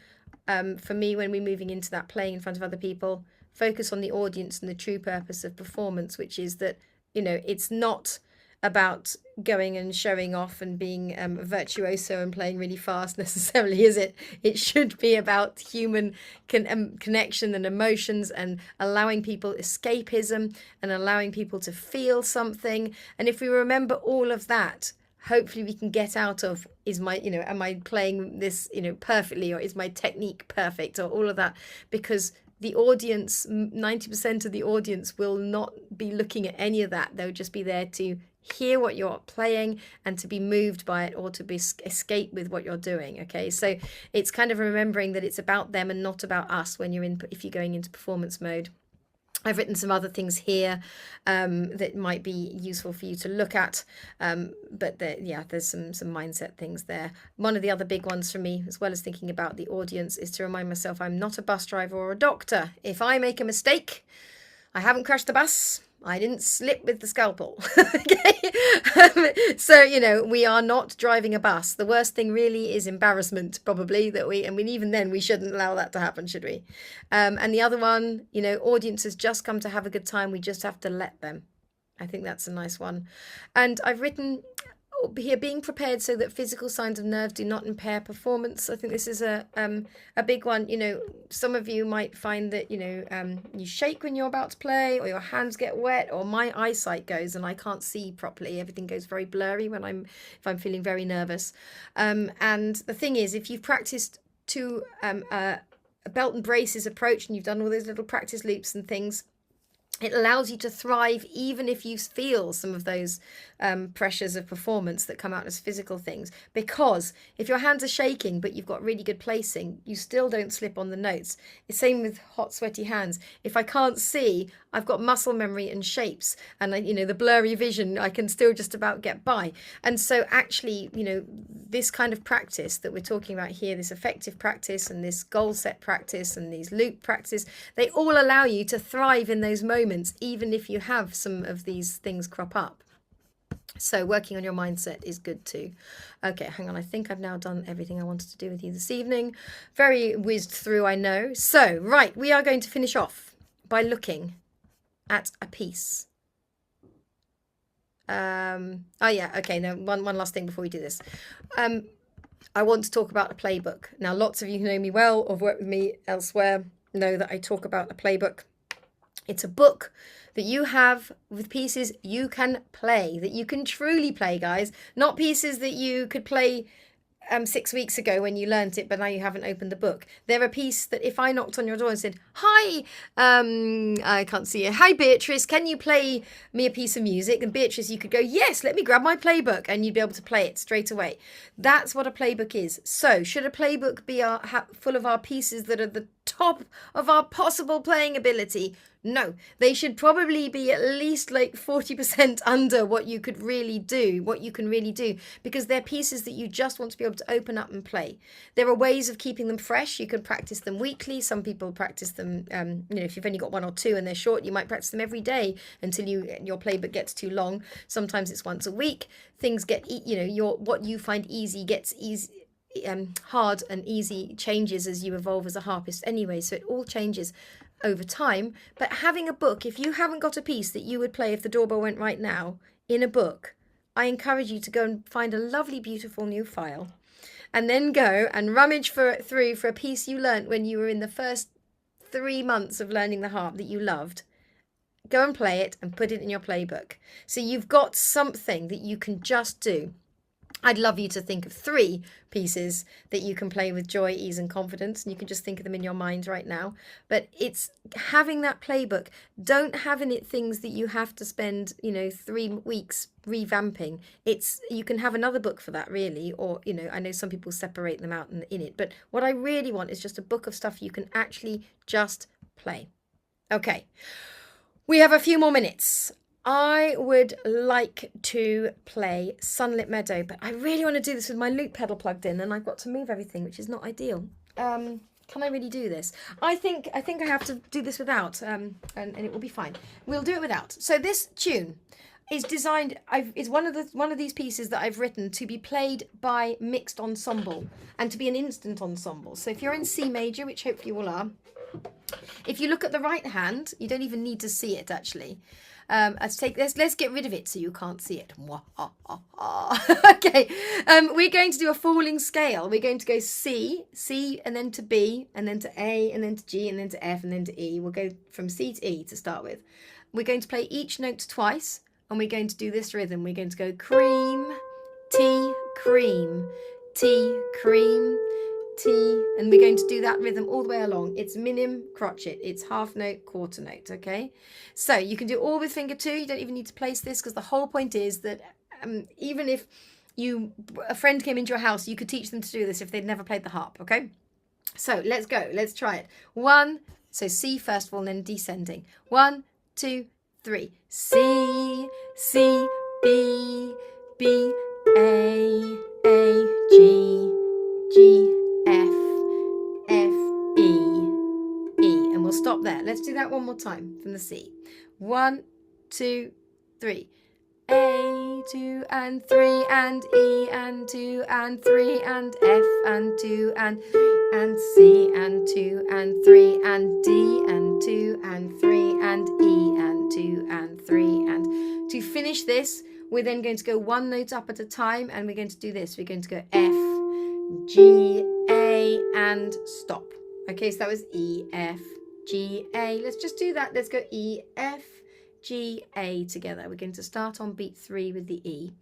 For me, when we're moving into that playing in front of other people, focus on the audience and the true purpose of performance, which is that, it's not about going and showing off and being a virtuoso and playing really fast necessarily, is it? It should be about human connection and emotions, and allowing people escapism and allowing people to feel something. And if we remember all of that, hopefully we can get out of, am I playing this, perfectly, or is my technique perfect, or all of that, because the audience, 90% of the audience will not be looking at any of that. They'll just be there to hear what you're playing and to be moved by it, or to be escape with what you're doing. Okay, so it's kind of remembering that it's about them and not about us if you're going into performance mode. I've written some other things here that might be useful for you to look at, but there's some mindset things there. One of the other big ones for me, as well as thinking about the audience, is to remind myself I'm not a bus driver or a doctor. If I make a mistake, I haven't crashed the bus, I didn't slip with the scalpel. Okay, so we are not driving a bus. The worst thing really is embarrassment, probably, even then we shouldn't allow that to happen, should we? And the other one, audiences just come to have a good time. We just have to let them. I think that's a nice one. And I've written here, being prepared so that physical signs of nerves do not impair performance. I think this is a big one. Some of you might find that you shake when you're about to play, or your hands get wet, or my eyesight goes and I can't see properly. Everything goes very blurry if I'm feeling very nervous. And the thing is, if you've practiced to a belt and braces approach, and you've done all those little practice loops and things, it allows you to thrive even if you feel some of those pressures of performance that come out as physical things. Because if your hands are shaking but you've got really good placing, you still don't slip on the notes. It's same with hot, sweaty hands. If I can't see, I've got muscle memory and shapes, and the blurry vision, I can still just about get by. And so actually, this kind of practice that we're talking about here, this effective practice and this goal set practice and these loop practice, they all allow you to thrive in those moments, even if you have some of these things crop up. So working on your mindset is good too. Okay, hang on. I think I've now done everything I wanted to do with you this evening. Very whizzed through, I know. So, right, we are going to finish off by looking at a piece. One last thing before we do this. I want to talk about a playbook. Now, lots of you who know me well or have worked with me elsewhere know that I talk about a playbook. It's a book that you have with pieces you can play, that you can truly play, guys. Not pieces that you could play 6 weeks ago when you learnt it, but now you haven't opened the book. They're a piece that if I knocked on your door and said, hi, I can't see you. Hi, Beatrice, can you play me a piece of music? And Beatrice, you could go, yes, let me grab my playbook, and you'd be able to play it straight away. That's what a playbook is. So should a playbook be full of our pieces that are the top of our possible playing ability? No, they should probably be at least like 40% under what you can really do, because they're pieces that you just want to be able to open up and play. There are ways of keeping them fresh. You can practice them weekly. Some people practice them, if you've only got one or two and they're short, you might practice them every day until your playbook gets too long. Sometimes it's once a week. Things get, what you find easy gets easy. Hard and easy changes as you evolve as a harpist anyway, so it all changes over time. But having a book, if you haven't got a piece that you would play if the doorbell went right now in a book, I encourage you to go and find a lovely, beautiful new file, and then go and rummage through for a piece you learnt when you were in the first 3 months of learning the harp that you loved. go and play it and put it in your playbook. So you've got something that you can just do. I'd love you to think of 3 pieces that you can play with joy, ease and confidence, and you can just think of them in your mind right now. But it's having that playbook. Don't have in it things that you have to spend, 3 weeks revamping. You can have another book for that, really, or, I know some people separate them out in it, but what I really want is just a book of stuff you can actually just play. Okay, we have a few more minutes. I would like to play Sunlit Meadow, but I really want to do this with my loop pedal plugged in, and I've got to move everything, which is not ideal. Can I really do this? I think I have to do this without, and it will be fine. We'll do it without. So this tune is designed. It's one of these pieces that I've written to be played by mixed ensemble and to be an instant ensemble. So if you're in C major, which hopefully you all are, if you look at the right hand, you don't even need to see it actually. Let's get rid of it so you can't see it. Okay, we're going to do a falling scale. We're going to go C, and then to B, and then to A, and then to G, and then to F, and then to E. We'll go from C to E to start with. We're going to play each note twice, and we're going to do this rhythm. We're going to go cream, T, cream, T, cream, T, and we're going to do that rhythm all the way along. It's minim crotchet, it's half note, quarter note, okay? So you can do it all with finger 2. You don't even need to place this, because the whole point is that even if a friend came into your house, you could teach them to do this if they'd never played the harp, okay? So let's go, let's try it. 1, so C first of all, and then descending. 1, 2, 3. C, C, B, B, A, G, G, F, F, E, E. And we'll stop there. Let's do that one more time from the C. 1, 2, 3. A, 2 and 3 and E and 2 and 3 and F and 2 and 3 and C and 2 and 3 and D and 2 and 3 and E and 2 and 3 and to finish this, we're then going to go 1 note up at a time, and we're going to do this. We're going to go F, G, A and stop. Okay, so that was E, F, G, A. Let's just do that. Let's go E, F, G, A together. We're going to start on beat 3 with the E.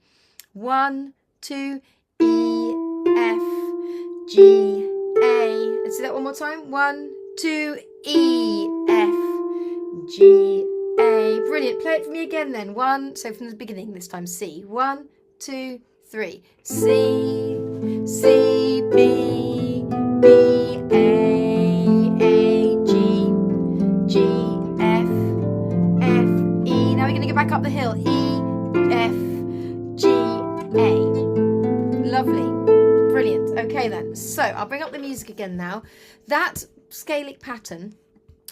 1, 2, E, F, G, A. Let's do that one more time. 1, 2, E, F, G, A. Brilliant. Play it for me again then. 1, so from the beginning this time. C. 1, 2, 3. C, C, B, B, A, G, G, F, F, E. Now we're going to go back up the hill. E, F, G, A. Lovely. Brilliant. Okay then. So I'll bring up the music again now. That scalic pattern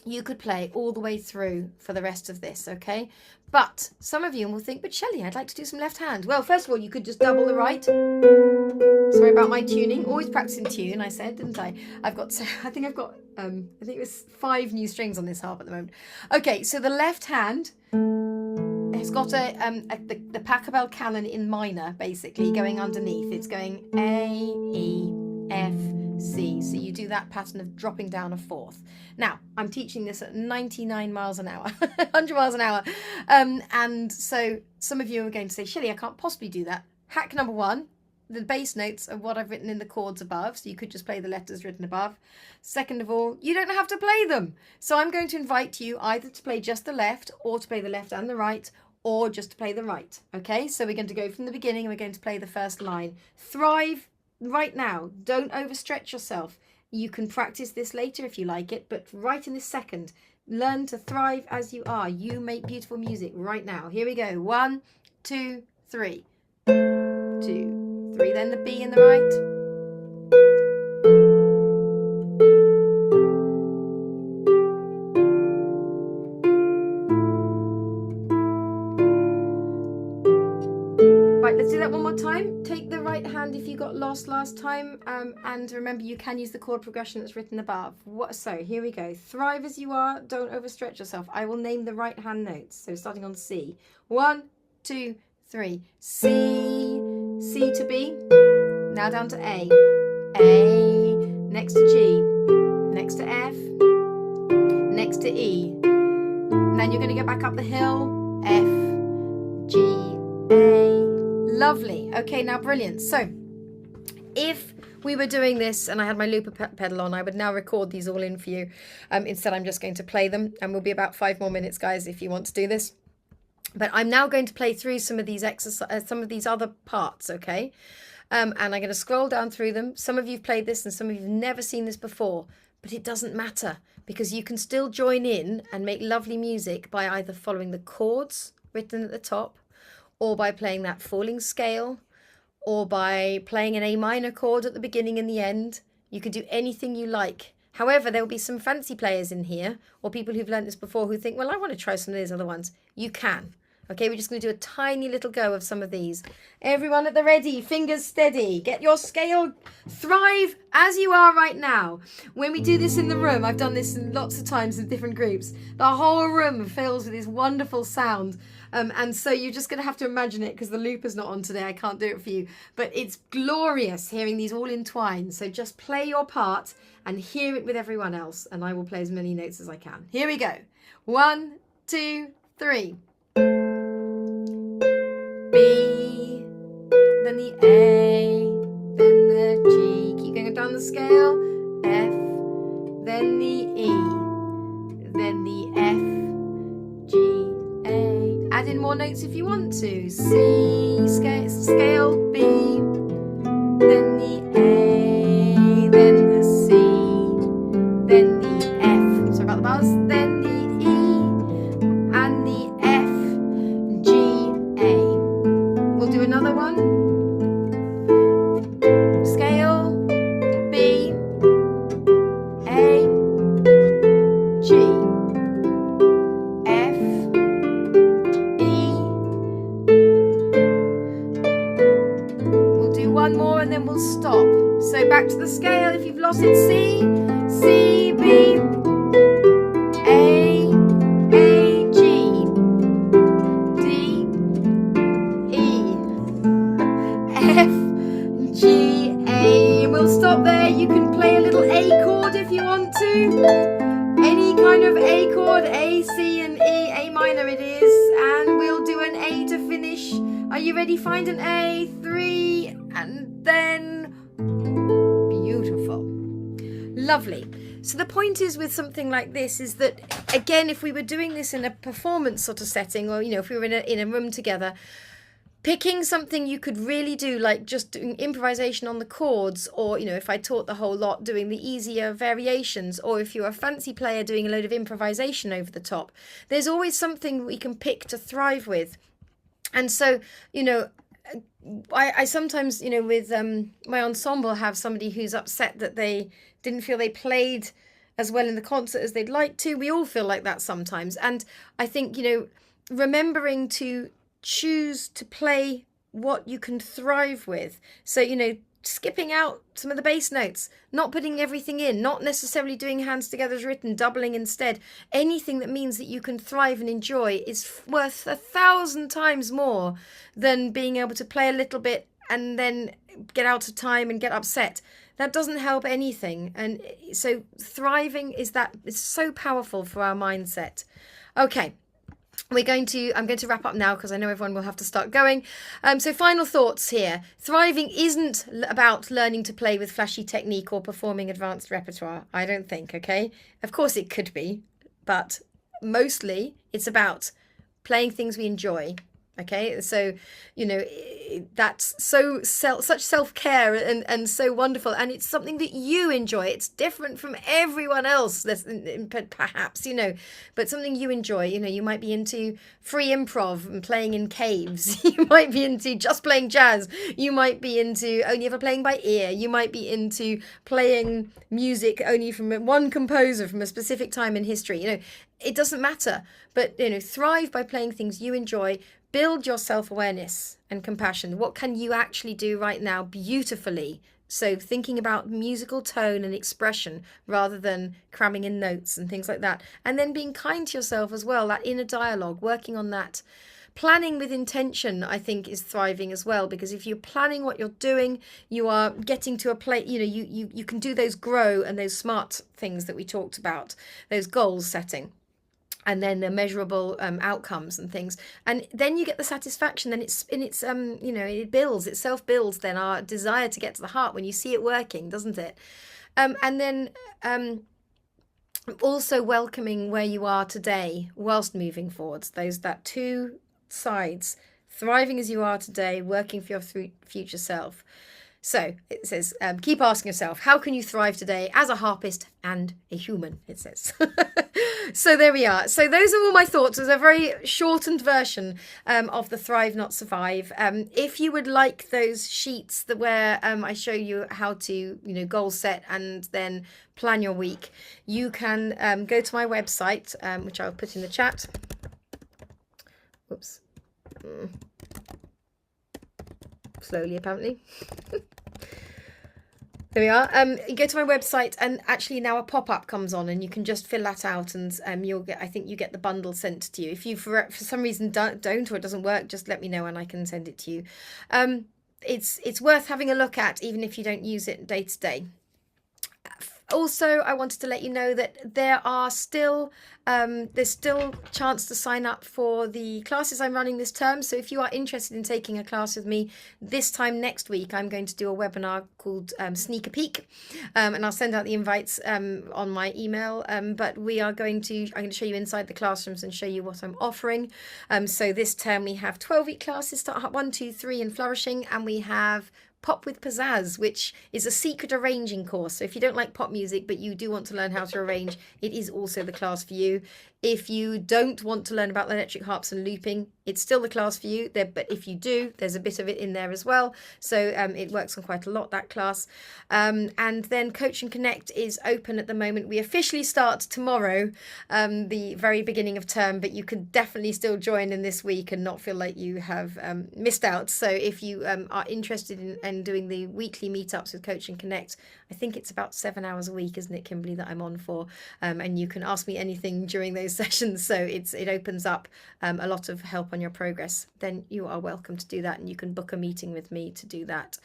you could play all the way through for the rest of this, okay? But some of you will think, but Shelley, I'd like to do some left hand. Well, first of all, you could just double the right. Sorry about my tuning. Always practicing tune, I said, didn't I? I think it was 5 new strings on this harp at the moment. Okay, so the left hand has got the Pachelbel canon in minor, basically, going underneath. It's going A, E, F, C. So you do that pattern of dropping down a 4th. Now, I'm teaching this at 99 miles an hour, 100 miles an hour. And so some of you are going to say, Shelley, I can't possibly do that. Hack number 1, the bass notes are what I've written in the chords above. So you could just play the letters written above. Second of all, you don't have to play them. So I'm going to invite you either to play just the left, or to play the left and the right, or just to play the right. Okay, so we're going to go from the beginning and we're going to play the first line. Thrive right now. Don't overstretch yourself. You can practice this later if you like it, but right in this second, learn to thrive as you are. You make beautiful music right now. Here we go. 1, 2, 3. 2, 3. Then the B in the right. Right, let's do that one more time. Take the right hand if you got lost last time, and remember you can use the chord progression that's written above. So here we go. Thrive as you are, don't overstretch yourself. I will name the right hand notes. So starting on C. 1, 2, 3. C, C to B. Now down to A. A, next to G, next to F, next to E, And then you're going to go back up the hill. F, G, A. Lovely. Okay, now brilliant. So if we were doing this and I had my looper pedal on, I would now record these all in for you. Instead, I'm just going to play them, and we'll be about 5 more minutes, guys, if you want to do this. But I'm now going to play through some of these some of these other parts, okay? And I'm going to scroll down through them. Some of you've played this and some of you've never seen this before, but it doesn't matter because you can still join in and make lovely music by either following the chords written at the top, or by playing that falling scale, or by playing an A minor chord at the beginning and the end. You can do anything you like. However, there will be some fancy players in here, or people who've learned this before who think, well, I want to try some of these other ones. You can. Okay, we're just going to do a tiny little go of some of these. Everyone at the ready, fingers steady. Get your scale, thrive as you are right now. When we do this in the room, I've done this lots of times in different groups, the whole room fills with this wonderful sound. And so you're just going to have to imagine it because the looper's not on today. I can't do it for you. But it's glorious hearing these all entwined. So just play your part and hear it with everyone else. And I will play as many notes as I can. Here we go. 1, 2, 3. B, then the A, then the G. Keep going down the scale. F, then the E, then the F, G, A. Add in more notes if you want to. C, scale B, then the A, then the C, then the F. Sorry about the buzz. Then the E, and the F, G, A. We'll do another one. Scale B, A, G, F, E. We'll do one more and then we'll stop. So back to the scale. If you've lost it, C, C, B, A, G, D, E, F, G, A. We'll stop there. You can play a little A chord if you want to. Any kind of A chord, A, C and E, A minor it is. And we'll do an A to finish. Are you ready? Find an A, 3, and then beautiful. Lovely. So the point is with something like this is that, again, if we were doing this in a performance sort of setting, or, you know, if we were in a room together, picking something you could really do, like just doing improvisation on the chords, or, you know, if I taught the whole lot, doing the easier variations, or if you're a fancy player doing a load of improvisation over the top, there's always something we can pick to thrive with. And so, you know, I sometimes, you know, with my ensemble have somebody who's upset that they didn't feel they played as well in the concert as they'd like to. We all feel like that sometimes. And I think, you know, remembering to choose to play what you can thrive with. So, you know, skipping out some of the bass notes, not putting everything in, not necessarily doing hands together as written, doubling instead. Anything that means that you can thrive and enjoy is worth 1,000 times more than being able to play a little bit and then get out of time and get upset. That doesn't help anything. And so thriving is so powerful for our mindset. Okay. I'm going to wrap up now because I know everyone will have to start going. So final thoughts here. Thriving isn't about learning to play with flashy technique or performing advanced repertoire. I don't think, okay? Of course it could be, but mostly it's about playing things we enjoy. Okay, so, you know, that's such self-care and so wonderful, and it's something that you enjoy. It's different from everyone else, perhaps, you know, but something you enjoy. You know, you might be into free improv and playing in caves. You might be into just playing jazz. You might be into only ever playing by ear. You might be into playing music only from one composer from a specific time in history. You know, it doesn't matter, but, you know, thrive by playing things you enjoy. Build your self-awareness and compassion. What can you actually do right now beautifully? So thinking about musical tone and expression rather than cramming in notes and things like that. And then being kind to yourself as well, that inner dialogue, working on that. Planning with intention, I think, is thriving as well, because if you're planning what you're doing, you are getting to a place, you know, you can do those grow and those smart things that we talked about, those goals setting. and then the measurable outcomes and things, and then you get the satisfaction. Then it's you know, it builds, it self builds then our desire to get to the heart when you see it working, doesn't it? And then also welcoming where you are today whilst moving forwards, that two sides, thriving as you are today, working for your future self. So it says, keep asking yourself, how can you thrive today as a harpist and a human, it says. So there we are. So those are all my thoughts. It was a very shortened version of the Thrive Not Survive. If you would like those sheets where I show you how to, you know, goal set and then plan your week, you can go to my website, which I'll put in the chat. Whoops. Slowly, apparently. There we are. You go to my website, and actually now a pop-up comes on, and you can just fill that out, and you'll get, I think you get the bundle sent to you. If you for some reason don't or it doesn't work, just let me know and I can send it to you. It's worth having a look at, even if you don't use it day to day. Also, I wanted to let you know that there's still chance to sign up for the classes I'm running this term. So if you are interested in taking a class with me this time next week, I'm going to do a webinar called Sneak a Peek, and I'll send out the invites on my email. But I'm going to show you inside the classrooms and show you what I'm offering. So this term we have 12-week classes, Start 1, 2, 3 and Flourishing, and we have Pop with Pizzazz, which is a secret arranging course. So if you don't like pop music, but you do want to learn how to arrange, it is also the class for you. If you don't want to learn about electric harps and looping, it's still the class for you. But if you do, there's a bit of it in there as well. So it works on quite a lot, that class. And then Coach and Connect is open at the moment. We officially start tomorrow, the very beginning of term, but you can definitely still join in this week and not feel like you have missed out. So if you are interested in doing the weekly meetups with Coach and Connect, I think it's about 7 hours a week, isn't it, Kimberly, that I'm on for? And you can ask me anything during those sessions. So it opens up a lot of help on your progress. Then you are welcome to do that, and you can book a meeting with me to do that.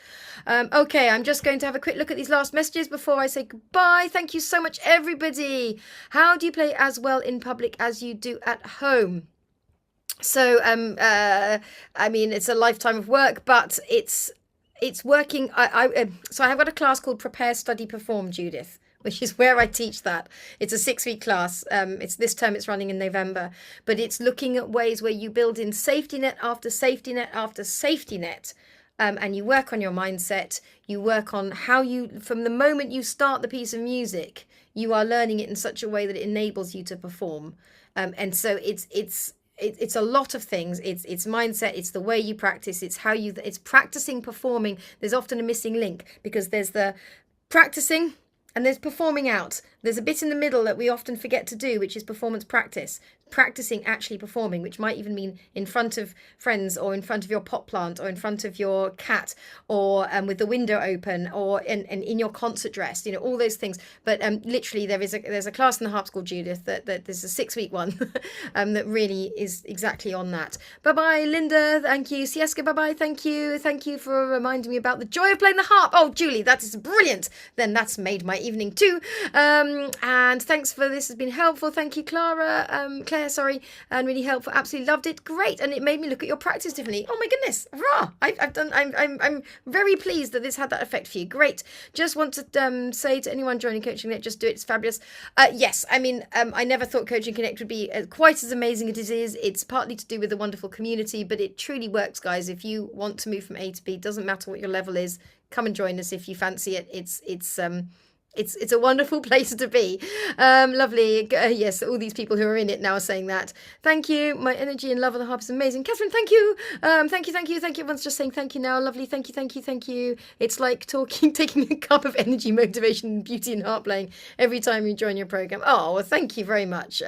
Okay, I'm just going to have a quick look at these last messages before I say goodbye. Thank you so much, everybody. How do you play as well in public as you do at home? So I mean, it's a lifetime of work, but it's working. So I have got a class called Prepare, Study, Perform, Judith, which is where I teach that. It's a 6-week class. It's this term, it's running in November, but it's looking at ways where you build in safety net after safety net after safety net. And you work on your mindset. You work on how you, from the moment you start the piece of music, you are learning it in such a way that it enables you to perform. And so it's a lot of things. It's mindset. It's the way you practice. It's how you. It's practicing, performing. There's often a missing link because there's the practicing and there's performing out. There's a bit in the middle that we often forget to do, which is performance practice. Practicing actually performing, which might even mean in front of friends or in front of your pot plant or in front of your cat or with the window open or in your concert dress, you know, all those things. But literally there's a class in the Harp School, Judith, that there's a 6-week one that really is exactly on that. Bye-bye, Linda. Thank you. Sieska, bye-bye. Thank you. Thank you for reminding me about the joy of playing the harp. Oh, Julie, that is brilliant. Then that's made my evening too. And thanks for this. Has been helpful. Thank you, Claire, sorry, and really helpful. Absolutely loved it. Great. And it made me look at your practice differently. Oh my goodness. Hurrah. I'm very pleased that this had that effect for you. Great. Just want to say to anyone joining Coaching Connect, just do it. It's fabulous. Yes, I mean, I never thought Coaching Connect would be quite as amazing as it is. It's partly to do with the wonderful community, but it truly works, guys. If you want to move from A to B, doesn't matter what your level is, come and join us if you fancy it. It's a wonderful place to be. Lovely. Yes, all these people who are in it now are saying that. Thank you. My energy and love of the harp is amazing. Catherine, thank you. Thank you. Everyone's just saying thank you now. Lovely. Thank you. It's like taking a cup of energy, motivation, beauty and harp playing every time you join your program. Oh, well, thank you very much.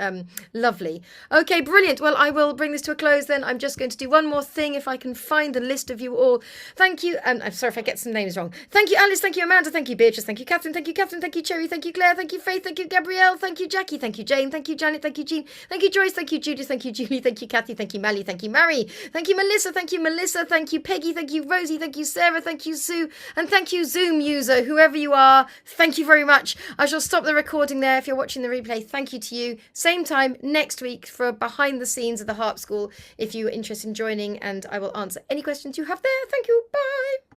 Lovely. Okay, brilliant. Well, I will bring this to a close then. I'm just going to do one more thing if I can find the list of you all. Thank you. I'm sorry if I get some names wrong. Thank you, Alice. Thank you, Amanda. Thank you, Beatrice. Thank you, Catherine. Catherine, thank you Cherry, thank you Claire, thank you Faith, thank you Gabrielle, thank you Jackie, thank you Jane, thank you Janet, thank you Jean, thank you Joyce, thank you Judith, thank you Julie, thank you Kathy, thank you Mally, thank you Mary, thank you Melissa, thank you Peggy, thank you Rosie, thank you Sarah, thank you Sue, and thank you Zoom user, whoever you are, thank you very much. I shall stop the recording there. If you're watching the replay, thank you to you. Same time next week for behind the scenes of the Harp School if you're interested in joining, and I will answer any questions you have there. Thank you. Bye.